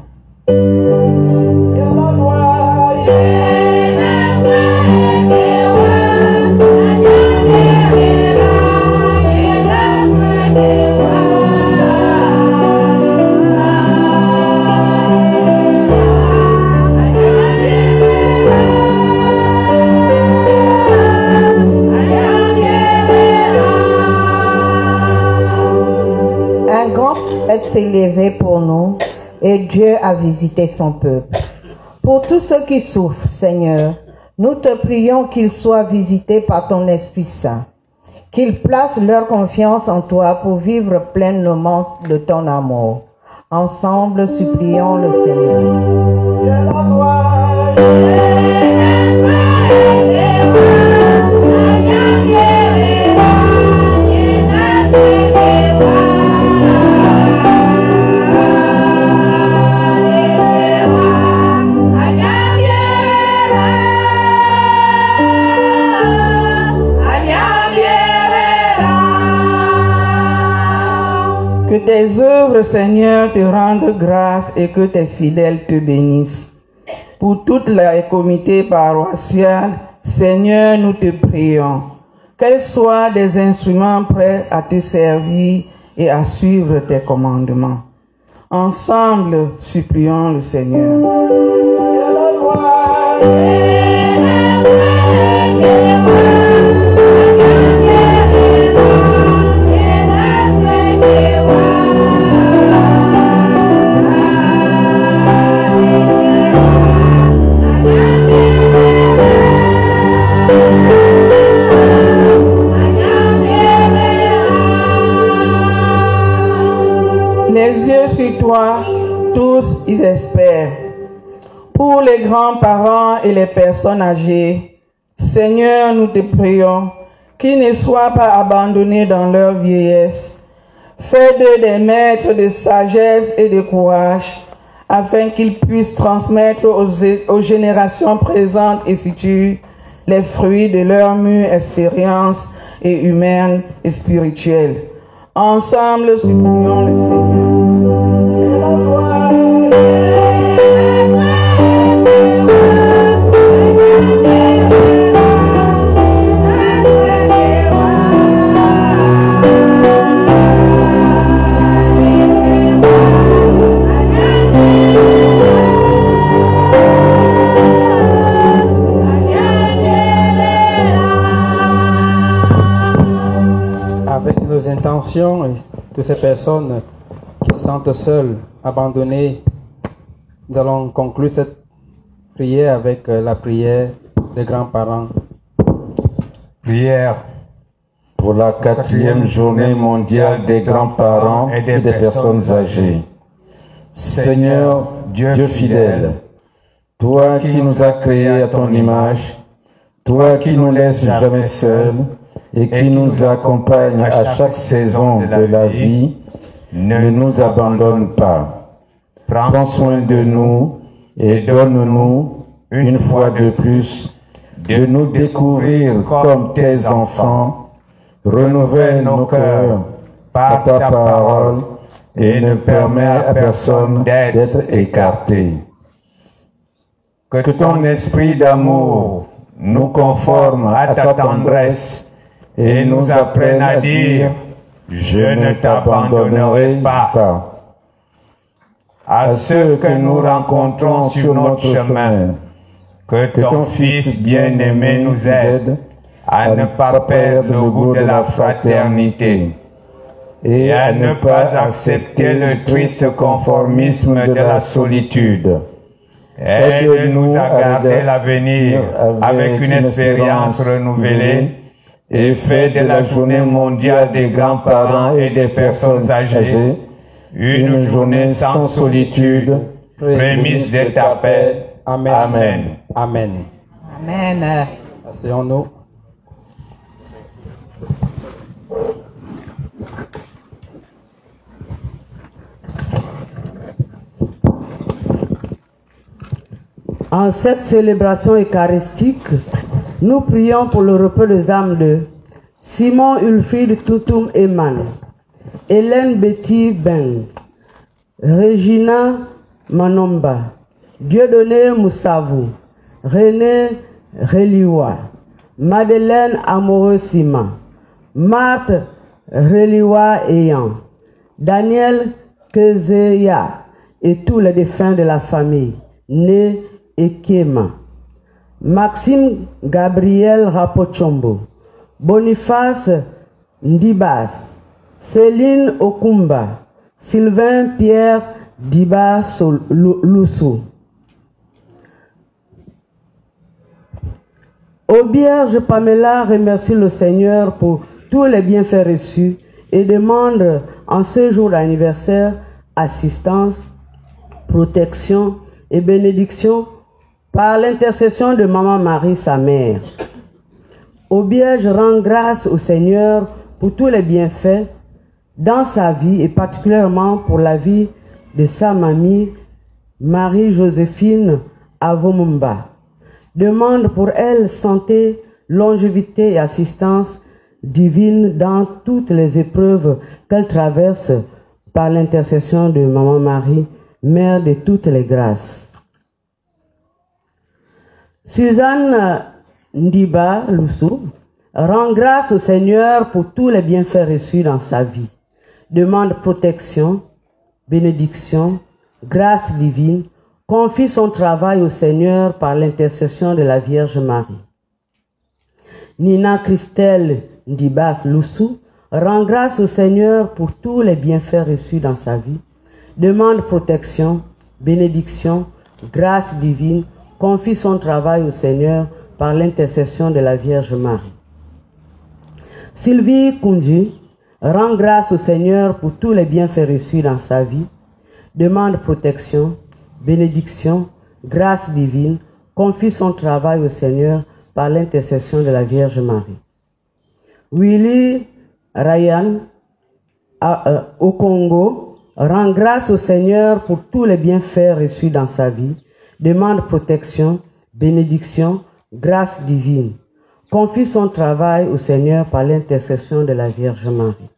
S'est levé pour nous et Dieu a visité son peuple. Pour tous ceux qui souffrent, Seigneur, nous te prions qu'ils soient visités par ton Esprit Saint, qu'ils placent leur confiance en toi pour vivre pleinement de ton amour. Ensemble, supplions le Seigneur. Que tes œuvres, Seigneur, te rendent grâce et que tes fidèles te bénissent. Pour toute la communauté paroissiale, Seigneur, nous te prions. Qu'elles soient des instruments prêts à te servir et à suivre tes commandements. Ensemble, supplions le Seigneur. Les yeux sur toi, tous ils espèrent. Pour les grands-parents et les personnes âgées, Seigneur, nous te prions qu'ils ne soient pas abandonnés dans leur vieillesse. Fais d'eux des maîtres de sagesse et de courage, afin qu'ils puissent transmettre aux générations présentes et futures les fruits de leur mûre expérience et humaine et spirituelle. Ensemble, supplions le Seigneur. l'intention de ces personnes qui se sentent seules, abandonnées, nous allons conclure cette prière avec la prière des grands-parents. Prière pour la 4e journée mondiale des grands-parents et des personnes âgées. Seigneur, Dieu fidèle, toi qui nous as créés à ton image, toi qui nous laisses jamais seuls et qui nous accompagne à chaque saison de la vie, ne nous abandonne pas. Prends soin de nous et donne-nous, une fois de plus, de nous découvrir comme tes enfants, renouvelle nos cœurs par ta parole et ne permets à personne d'être écarté. Que ton esprit d'amour nous conforme à ta tendresse et nous apprenne à dire « Je ne t'abandonnerai pas ». À ceux que nous rencontrons sur notre chemin, que ton Fils bien-aimé nous aide à ne pas perdre le goût de la fraternité et à ne pas accepter le triste conformisme de la solitude. Aide-nous à garder l'avenir avec une expérience renouvelée et fais de la journée mondiale des grands-parents et des personnes âgées une journée sans solitude, prémisse de ta paix. Amen. Amen. Amen. Amen. Asseyons-nous. En cette célébration eucharistique, nous prions pour le repos des âmes de Simon Ulfried Toutoum Eman, Hélène Betty Beng, Regina Manomba, Dieudonné Moussavou, René Reliwa, Madeleine Amoureux Sima, Marthe Reliwa Eyan, Daniel Kezeya et tous les défunts de la famille, nés et Kema, Maxime Gabriel Rapochombo, Boniface Ndibas, Céline Okumba, Sylvain Pierre Dibas Loussou. Aubierge Pamela remercie le Seigneur pour tous les bienfaits reçus et demande en ce jour d'anniversaire assistance, protection et bénédiction par l'intercession de Maman Marie, sa mère. Aubierge rend grâce au Seigneur pour tous les bienfaits dans sa vie et particulièrement pour la vie de sa mamie Marie-Joséphine Avomumba. Demande pour elle santé, longévité et assistance divine dans toutes les épreuves qu'elle traverse par l'intercession de Maman Marie, Mère de toutes les grâces. Suzanne Ndiba Loussou rend grâce au Seigneur pour tous les bienfaits reçus dans sa vie. Demande protection, bénédiction, grâce divine, confie son travail au Seigneur par l'intercession de la Vierge Marie. Nina Christelle Ndibas Loussou rend grâce au Seigneur pour tous les bienfaits reçus dans sa vie. Demande protection, bénédiction, grâce divine, confie son travail au Seigneur par l'intercession de la Vierge Marie. Sylvie Koundji rend grâce au Seigneur pour tous les bienfaits reçus dans sa vie, demande protection, bénédiction, grâce divine, confie son travail au Seigneur par l'intercession de la Vierge Marie. Willy Ryan au Congo rend grâce au Seigneur pour tous les bienfaits reçus dans sa vie, demande protection, bénédiction, grâce divine, confie son travail au Seigneur par l'intercession de la Vierge Marie.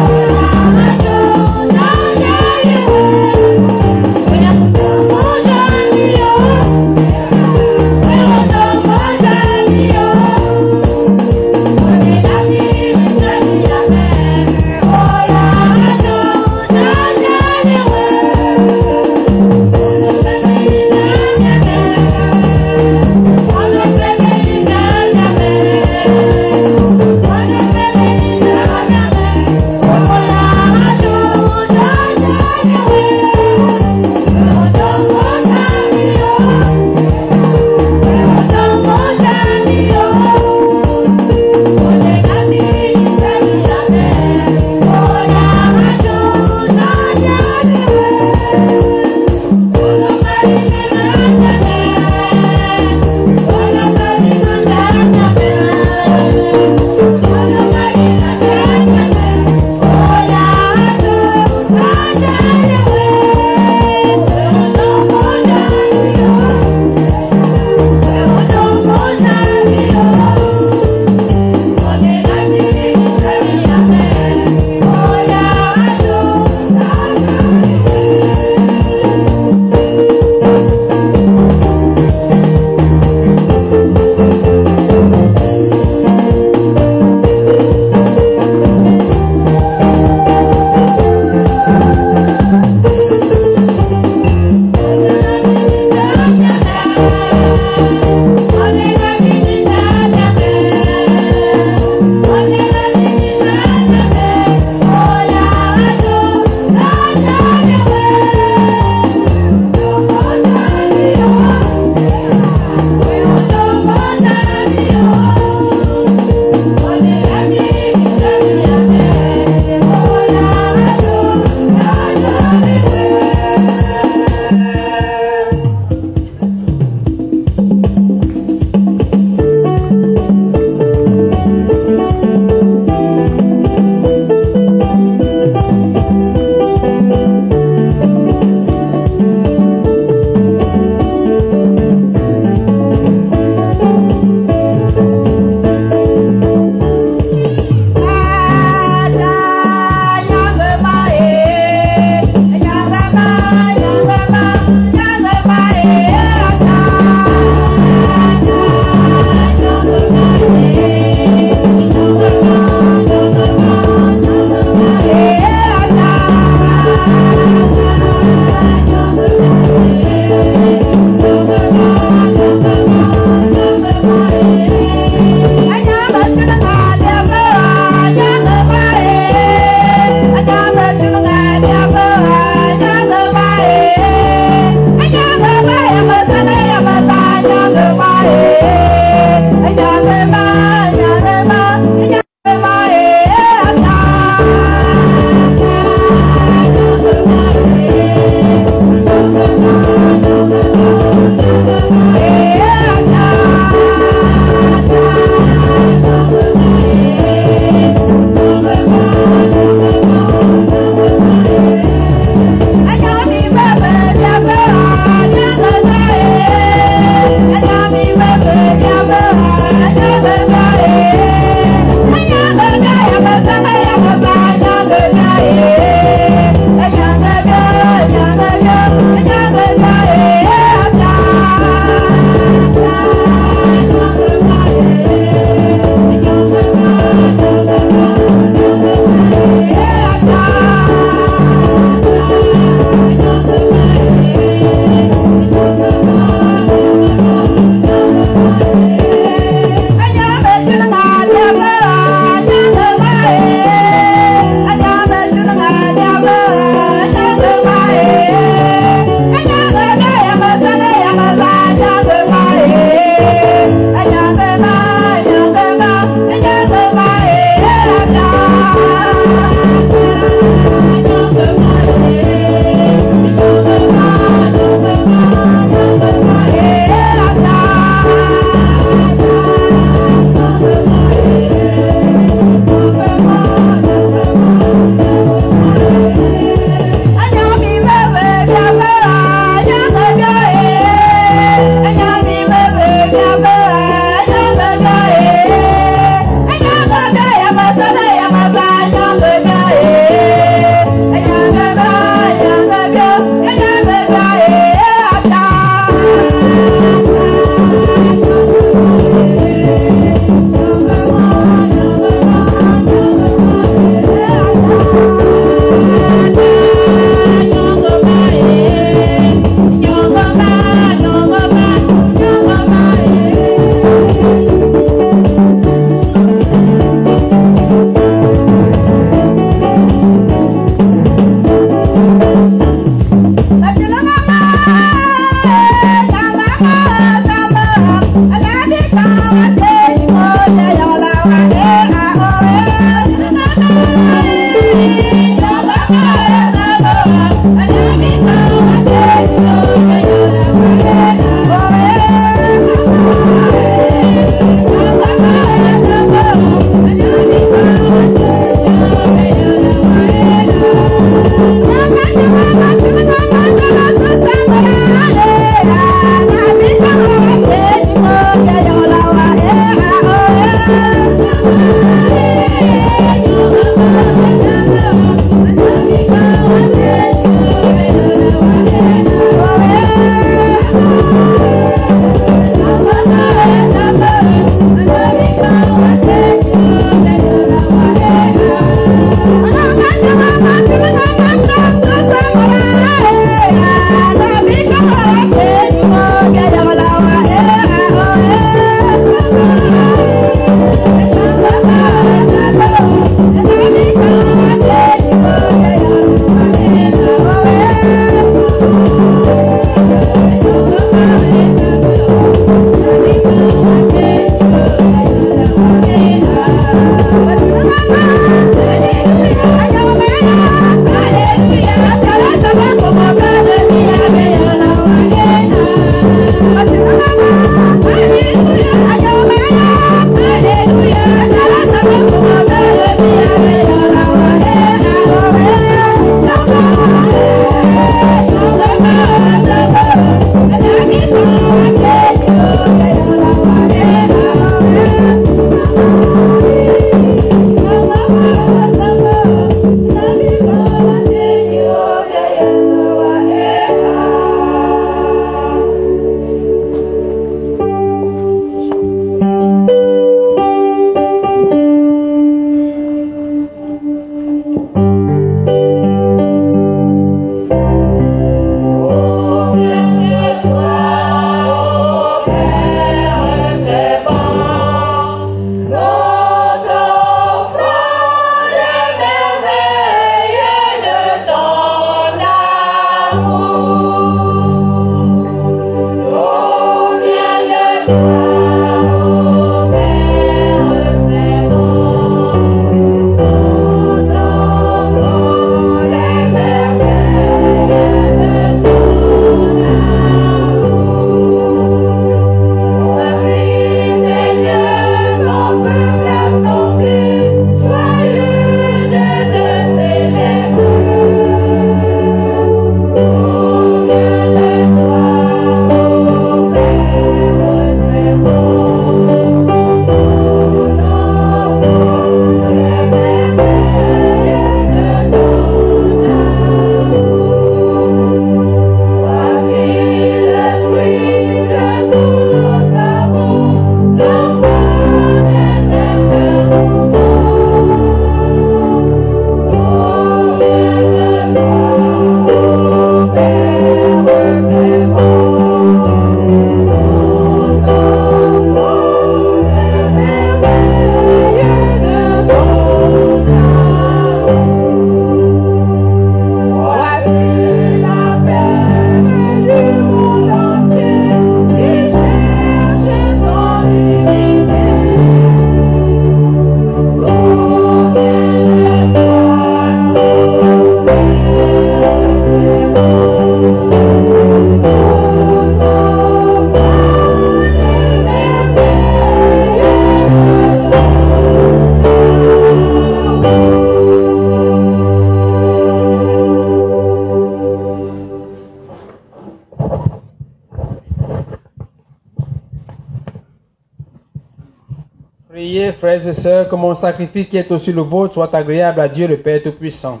Priez, frères et sœurs, que mon sacrifice qui est aussi le vôtre soit agréable à Dieu le Père Tout-Puissant.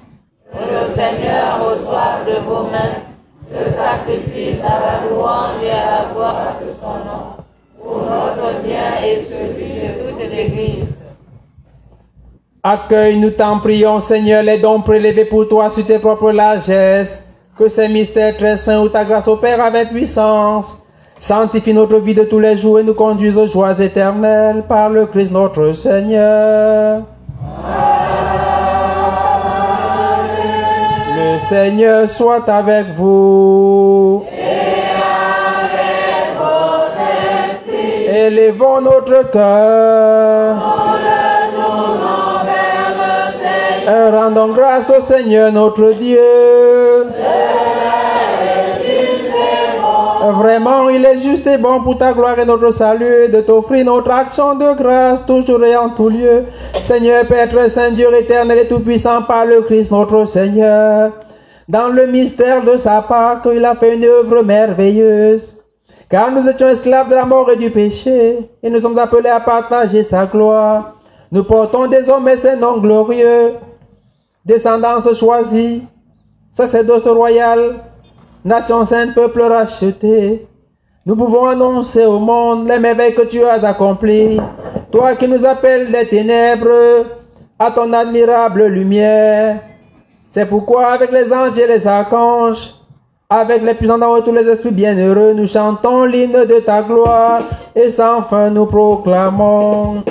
Que le Seigneur reçoive de vos mains ce sacrifice à la louange et à la gloire de son nom, pour notre bien et celui de toute l'Église. Accueille-nous, t'en prions, Seigneur, les dons prélevés pour toi sur tes propres largesses. Que ces mystères très saints où ta grâce opère avec puissance sanctifie notre vie de tous les jours et nous conduise aux joies éternelles par le Christ notre Seigneur. Le Seigneur soit avec vous. Et avec votre esprit. Élevons notre cœur. Et rendons grâce au Seigneur notre Dieu. Vraiment, il est juste et bon pour ta gloire et notre salut de t'offrir notre action de grâce toujours et en tout lieu. Seigneur, Père très saint, Dieu éternel et tout-puissant, par le Christ notre Seigneur. Dans le mystère de sa Pâque, il a fait une œuvre merveilleuse. Car nous étions esclaves de la mort et du péché, et nous sommes appelés à partager sa gloire. Nous portons désormais ses noms glorieux, descendance choisie, sacerdoce royal, nation sainte, peuple racheté. Nous pouvons annoncer au monde les merveilles que tu as accomplies. Toi qui nous appelles des ténèbres à ton admirable lumière. C'est pourquoi avec les anges et les archanges, avec les puissants d'en haut, tous les esprits bienheureux, nous chantons l'hymne de ta gloire et sans fin nous proclamons.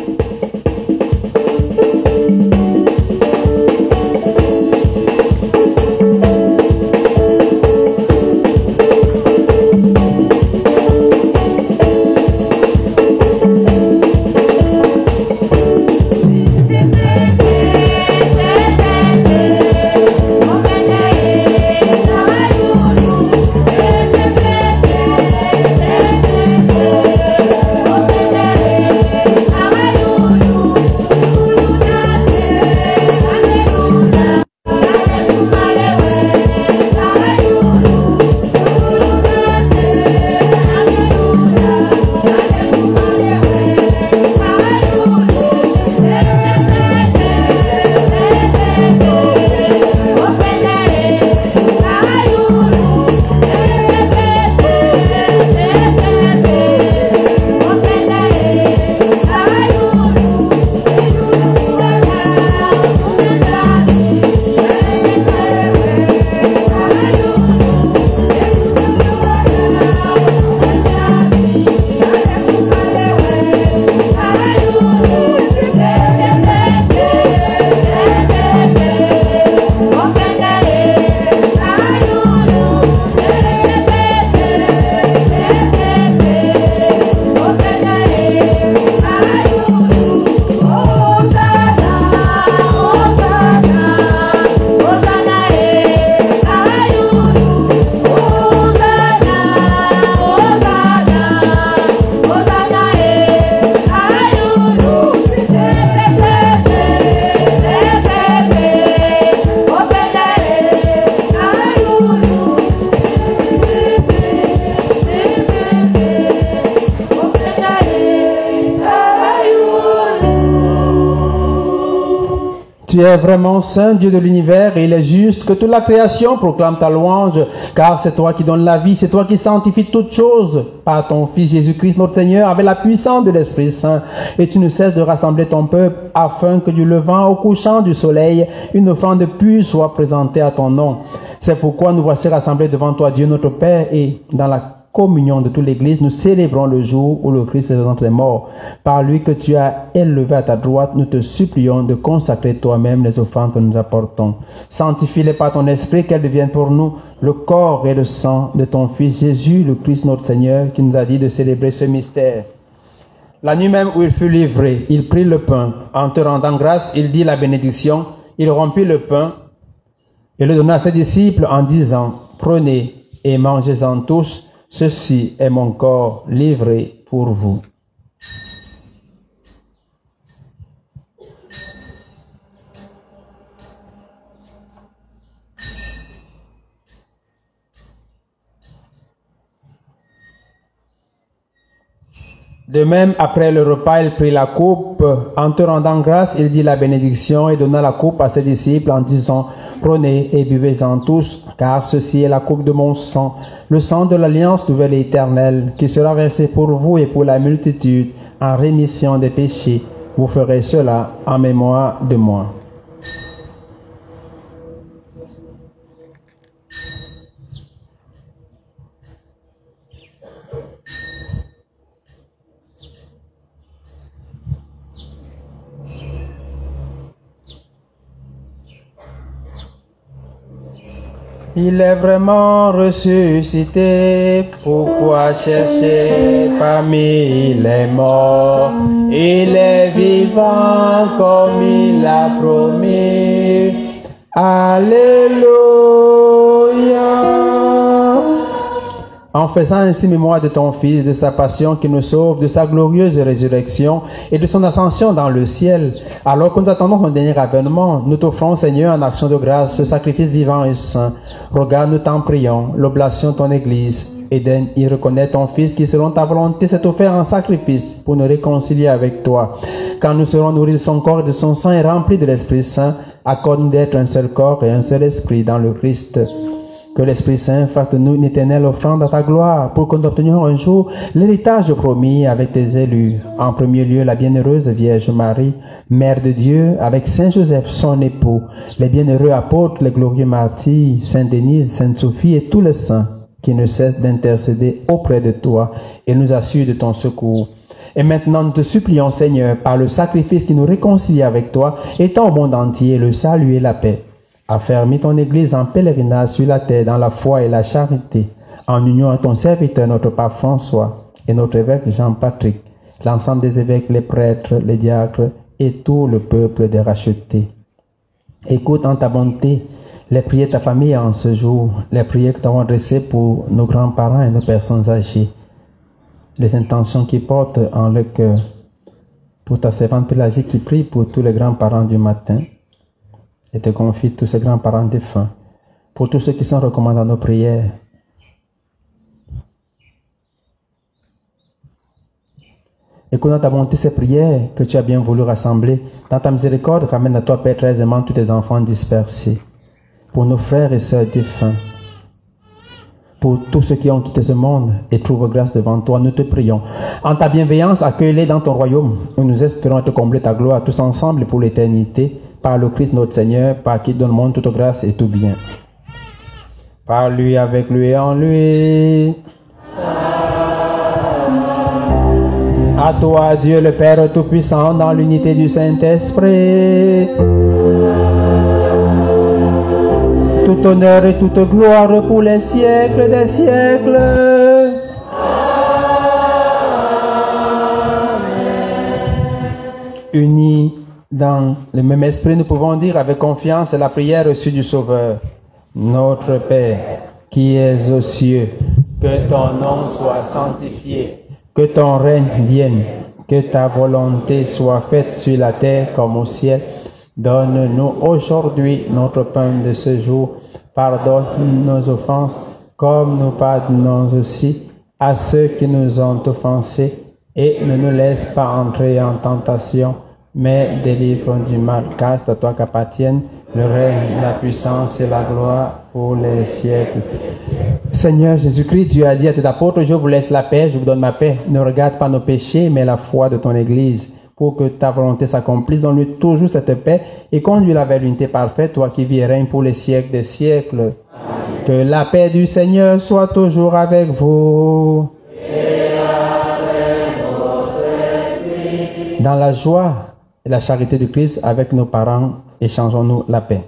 Tu es vraiment saint, Dieu de l'univers, et il est juste que toute la création proclame ta louange, car c'est toi qui donnes la vie, c'est toi qui sanctifies toutes choses par ton Fils Jésus-Christ notre Seigneur, avec la puissance de l'Esprit Saint. Et tu ne cesses de rassembler ton peuple, afin que du levant au couchant du soleil, une offrande pure soit présentée à ton nom. C'est pourquoi nous voici rassemblés devant toi, Dieu notre Père, et dans la communion de toute l'Église, nous célébrons le jour où le Christ est entre les morts. Par lui que tu as élevé à ta droite, nous te supplions de consacrer toi-même les offrandes que nous apportons. Sanctifie-les par ton esprit, qu'elles deviennent pour nous le corps et le sang de ton Fils Jésus, le Christ notre Seigneur, qui nous a dit de célébrer ce mystère. La nuit même où il fut livré, il prit le pain. En te rendant grâce, il dit la bénédiction. Il rompit le pain et le donna à ses disciples en disant, « Prenez et mangez-en tous. Ceci est mon corps livré pour vous. » De même, après le repas, il prit la coupe. En te rendant grâce, il dit la bénédiction et donna la coupe à ses disciples en disant, prenez et buvez-en tous, car ceci est la coupe de mon sang, le sang de l'alliance nouvelle et éternelle, qui sera versé pour vous et pour la multitude en rémission des péchés. Vous ferez cela en mémoire de moi. Il est vraiment ressuscité, pourquoi chercher parmi les morts? Il est vivant comme il a promis. Alléluia. En faisant ainsi mémoire de ton Fils, de sa passion qui nous sauve, de sa glorieuse résurrection et de son ascension dans le ciel, alors que nous attendons son dernier avènement, nous t'offrons, Seigneur, en action de grâce, ce sacrifice vivant et saint. Regarde, nous t'en prions, l'oblation de ton Église, et daigne y reconnaître ton Fils qui, selon ta volonté, s'est offert en sacrifice pour nous réconcilier avec toi. Quand nous serons nourris de son corps et de son sang et remplis de l'Esprit Saint, accorde-nous d'être un seul corps et un seul esprit dans le Christ. Que l'Esprit Saint fasse de nous une éternelle offrande à ta gloire, pour que nous obtenions un jour l'héritage promis avec tes élus. En premier lieu, la bienheureuse Vierge Marie, Mère de Dieu, avec Saint Joseph, son époux, les bienheureux apôtres, les glorieux martyrs, Sainte Denise, Sainte Sophie et tous les saints qui ne cessent d'intercéder auprès de toi et nous assurent de ton secours. Et maintenant, nous te supplions, Seigneur, par le sacrifice qui nous réconcilie avec toi, étends au monde entier le salut et la paix. Affermis ton Église en pèlerinage sur la terre dans la foi et la charité, en union à ton serviteur, notre pape François, et notre évêque Jean-Patrick, l'ensemble des évêques, les prêtres, les diacres, et tout le peuple des rachetés. Écoute en ta bonté les prières de ta famille en ce jour, les prières que nous avons adressées pour nos grands-parents et nos personnes âgées, les intentions qu'ils portent en leur cœur, pour ta servante Pélagie qui prie pour tous les grands-parents du matin, et te confie tous ces grands-parents défunts, pour tous ceux qui sont recommandés à nos prières. Écoute dans ta bonté ces prières que tu as bien voulu rassembler. Dans ta miséricorde, ramène à toi, Père très aimant, tous tes enfants dispersés. Pour nos frères et sœurs défunts, pour tous ceux qui ont quitté ce monde et trouvent grâce devant toi, nous te prions. En ta bienveillance, accueille-les dans ton royaume, où nous espérons te combler ta gloire tous ensemble pour l'éternité, par le Christ notre Seigneur, par qui donne le monde toute grâce et tout bien. Par lui, avec lui et en lui. À toi, Dieu le Père Tout-Puissant, dans l'unité du Saint-Esprit, tout honneur et toute gloire pour les siècles des siècles. Unis dans le même esprit, nous pouvons dire avec confiance la prière reçue du Sauveur. Notre Père, qui es aux cieux, que ton nom soit sanctifié, que ton règne vienne, que ta volonté soit faite sur la terre comme au ciel. Donne-nous aujourd'hui notre pain de ce jour. Pardonne nos offenses, comme nous pardonnons aussi à ceux qui nous ont offensés. Et ne nous laisse pas entrer en tentation, mais délivre-nous du mal, car c'est à toi qu'appartiennent le règne, la puissance et la gloire pour les siècles. Seigneur Jésus-Christ, tu as dit à tes apôtres, je vous laisse la paix, je vous donne ma paix. Ne regarde pas nos péchés, mais la foi de ton Église. Pour que ta volonté s'accomplisse, donne-lui toujours cette paix et conduis-la vers l'unité parfaite, toi qui vis et règnes pour les siècles des siècles. Amen. Que la paix du Seigneur soit toujours avec vous. Et avec votre esprit. Dans la joie et la charité de Christ, avec nos parents, échangeons-nous la paix.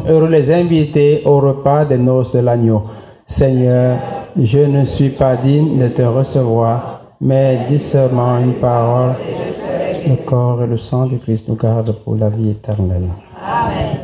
Heureux les invités au repas des noces de l'agneau. Seigneur, je ne suis pas digne de te recevoir, mais dis seulement une parole. Le corps et le sang du Christ nous gardent pour la vie éternelle. Amen.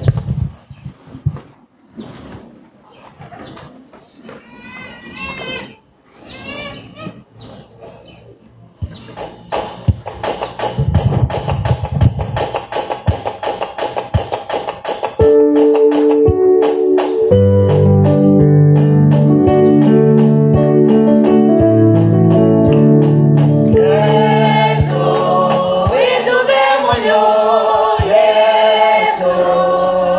Yesu,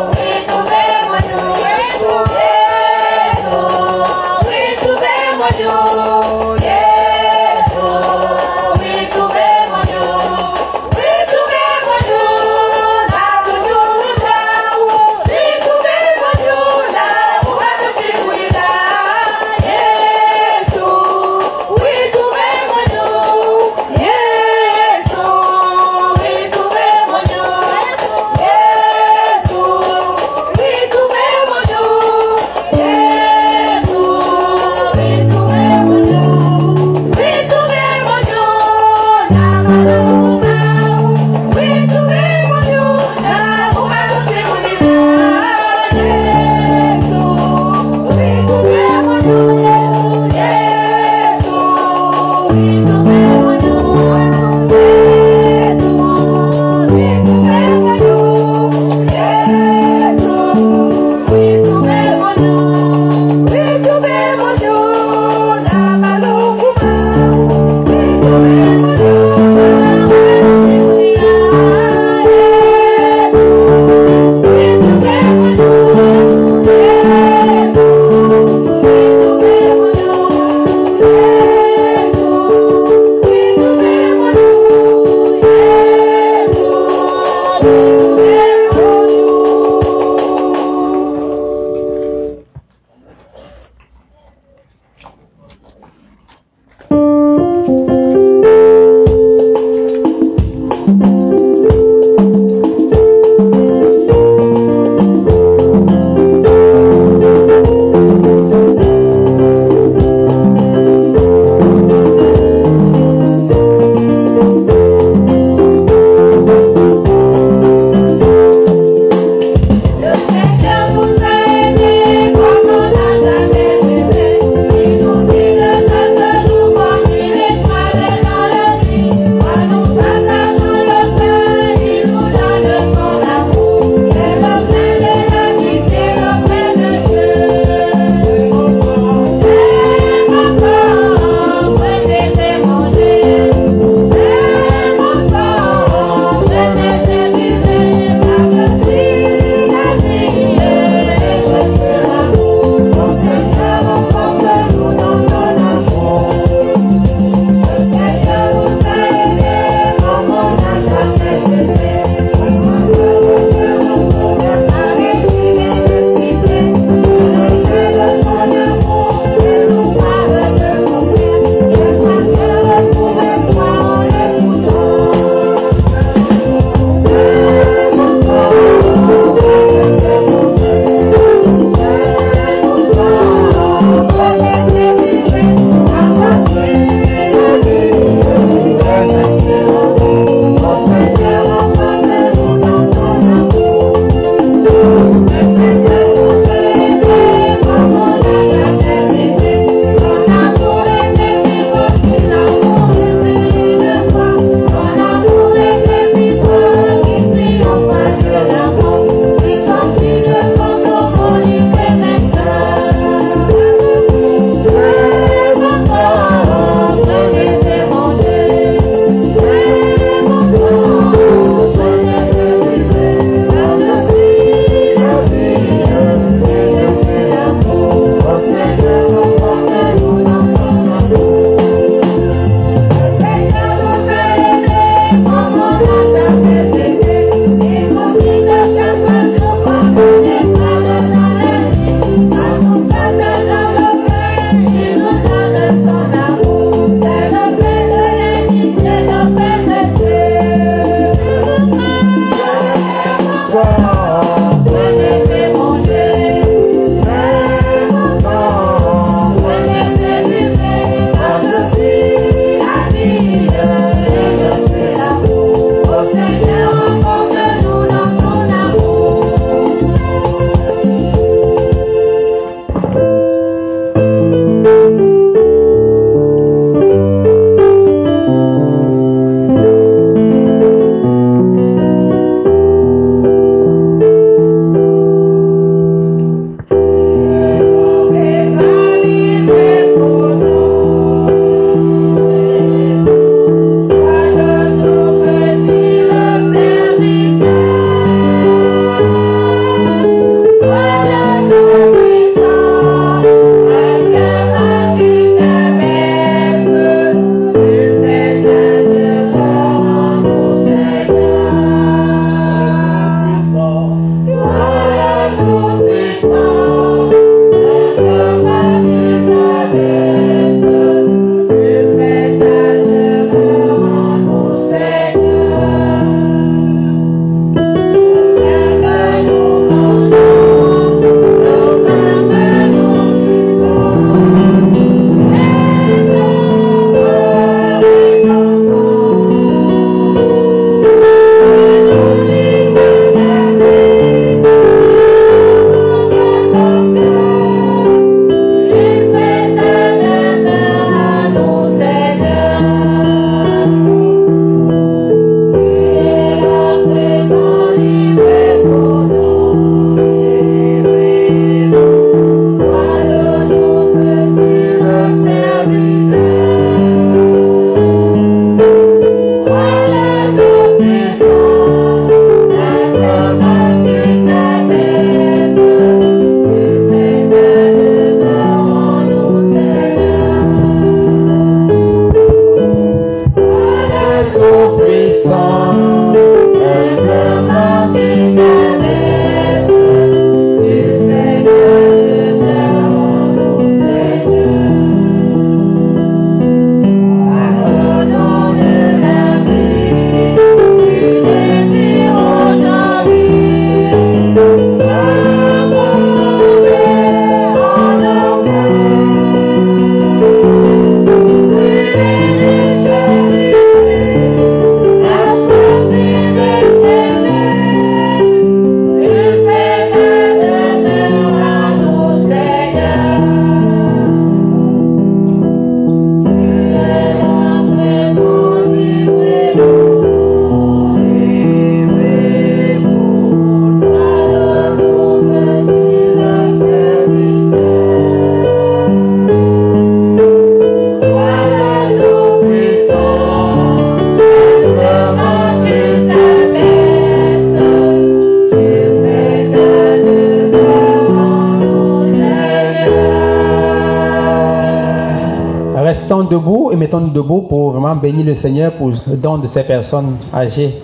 Restons debout et mettons-nous debout pour vraiment bénir le Seigneur pour le don de ces personnes âgées.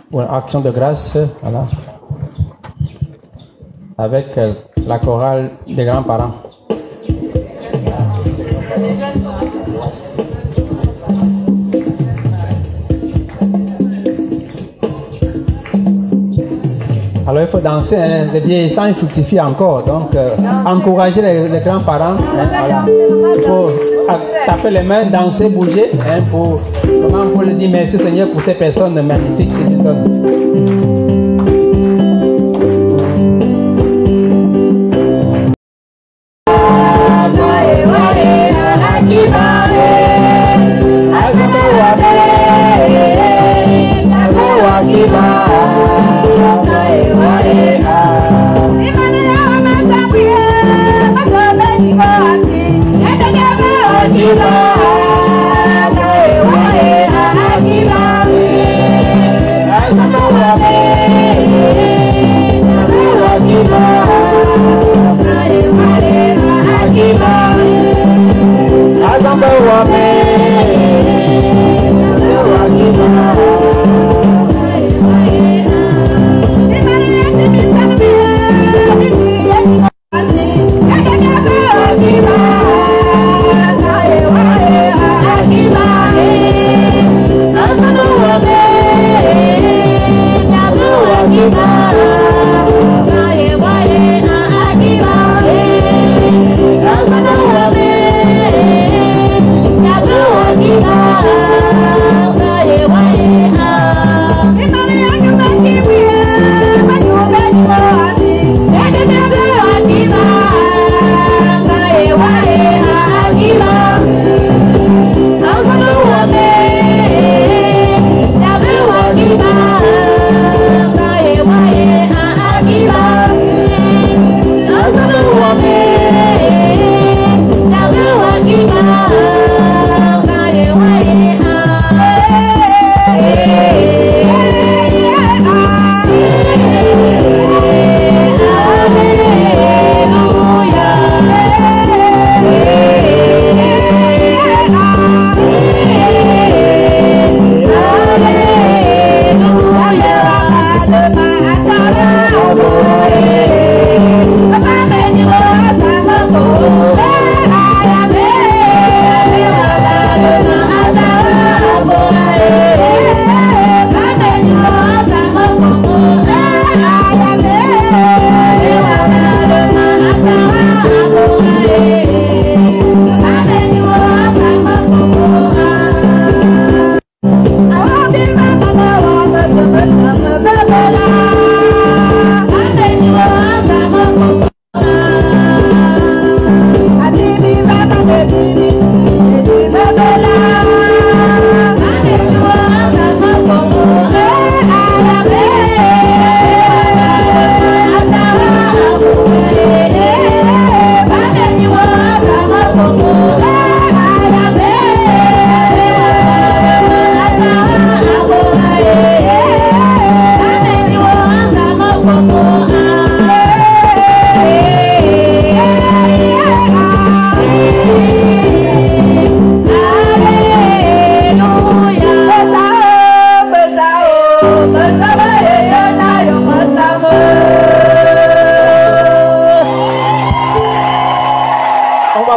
Pour une action de grâce, voilà. Avec la chorale des grands-parents. Alors il faut danser, hein. Les vieillissants ils fructifient encore, donc encourager les grands-parents, hein, voilà. Il faut taper les mains, danser, bouger, hein, pour vraiment pour le dire merci Seigneur pour ces personnes magnifiques que tu donnes.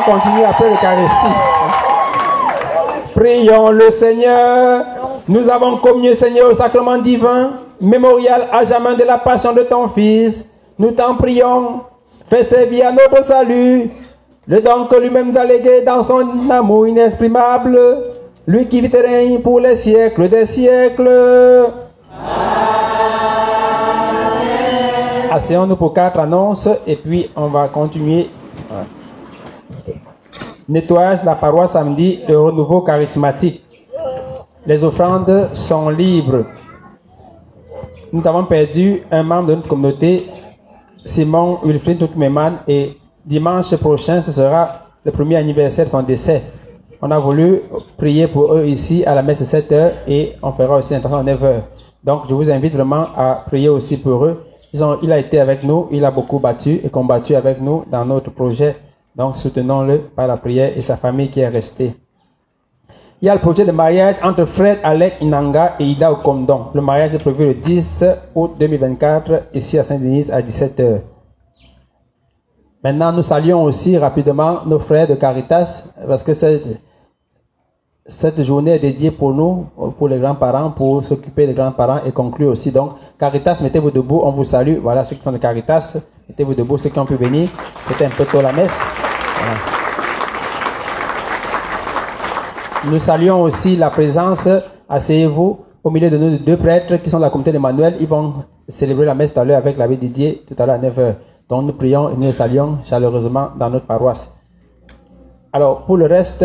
Continuer après l'Eucharistie. Prions le Seigneur. Nous avons communié, Seigneur, au sacrement divin, mémorial à jamais de la passion de ton Fils. Nous t'en prions. Fais servir à notre salut le don que lui-même nous a légué dans son amour inexprimable, lui qui vit et règne pour les siècles des siècles. Asseyons-nous pour 4 annonces et puis on va continuer. Nettoyage de la paroisse samedi, le renouveau charismatique. Les offrandes sont libres. Nous avons perdu un membre de notre communauté, Simon Wilfried Toutmeman, et dimanche prochain, ce sera le premier anniversaire de son décès. On a voulu prier pour eux ici à la messe de 7h et on fera aussi l'intention à 9h. Donc je vous invite vraiment à prier aussi pour eux. Il a été avec nous, il a beaucoup battu et combattu avec nous dans notre projet. Donc soutenons-le par la prière et sa famille qui est restée. Il y a le projet de mariage entre Fred Alec Inanga et Ida Okomdon. Le mariage est prévu le 10 août 2024 ici à Saint-Denis à 17h. Maintenant, nous saluons aussi rapidement nos frères de Caritas parce que cette journée est dédiée pour nous, pour les grands-parents, pour s'occuper des grands-parents et conclure aussi. Donc, Caritas, mettez-vous debout, on vous salue. Voilà ceux qui sont de Caritas, mettez-vous debout, ceux qui ont pu venir. C'était un peu tôt la messe. Voilà. Nous saluons aussi la présence, asseyez-vous, au milieu de nous, deux prêtres qui sont de la communauté d'Emmanuel. Ils vont célébrer la messe tout à l'heure avec l'abbé Didier, tout à l'heure à 9h. Donc nous prions et nous les saluons chaleureusement dans notre paroisse. Alors pour le reste,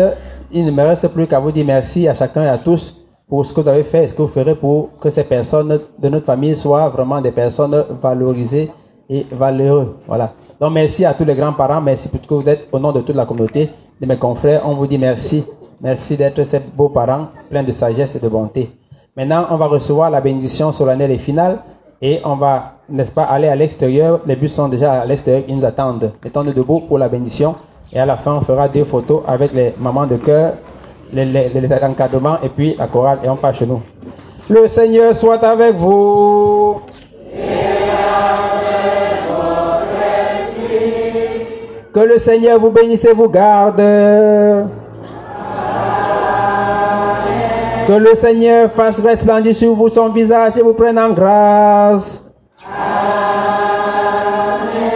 il ne me reste plus qu'à vous dire merci à chacun et à tous pour ce que vous avez fait et ce que vous ferez pour que ces personnes de notre famille soient vraiment des personnes valorisées et valeureuses. Voilà. Donc merci à tous les grands-parents, merci pour tout ce que vous êtes au nom de toute la communauté, de mes confrères. On vous dit merci. Merci d'être ces beaux parents, pleins de sagesse et de bonté. Maintenant, on va recevoir la bénédiction solennelle et finale et on va, n'est-ce pas, aller à l'extérieur. Les bus sont déjà à l'extérieur, ils nous attendent. Mettons-nous debout pour la bénédiction et à la fin, on fera 2 photos avec les mamans de cœur, les encadrements et puis la chorale et on part chez nous. Le Seigneur soit avec vous. Et avec votre esprit. Que le Seigneur vous bénisse et vous garde. Que le Seigneur fasse resplendir sur vous son visage et vous prenne en grâce. Amen.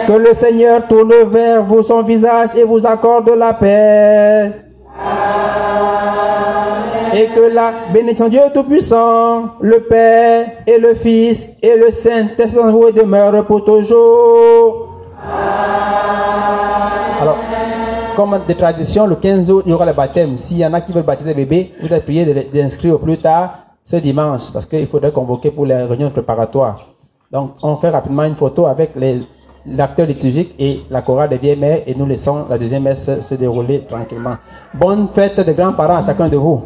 Que le Seigneur tourne vers vous son visage et vous accorde la paix. Amen. Et que la bénédiction de Dieu Tout-Puissant, le Père et le Fils et le Saint-Esprit vous demeure pour toujours. Amen. Alors, comme de tradition, le 15 août, il y aura le baptême. S'il y en a qui veulent baptiser des bébés, vous êtes prié d'inscrire au plus tard ce dimanche, parce qu'il faudrait convoquer pour les réunions préparatoires. Donc, on fait rapidement une photo avec l'acteur liturgique et la chorale des vieilles mères, et nous laissons la deuxième messe se dérouler tranquillement. Bonne fête des grands-parents à chacun de vous.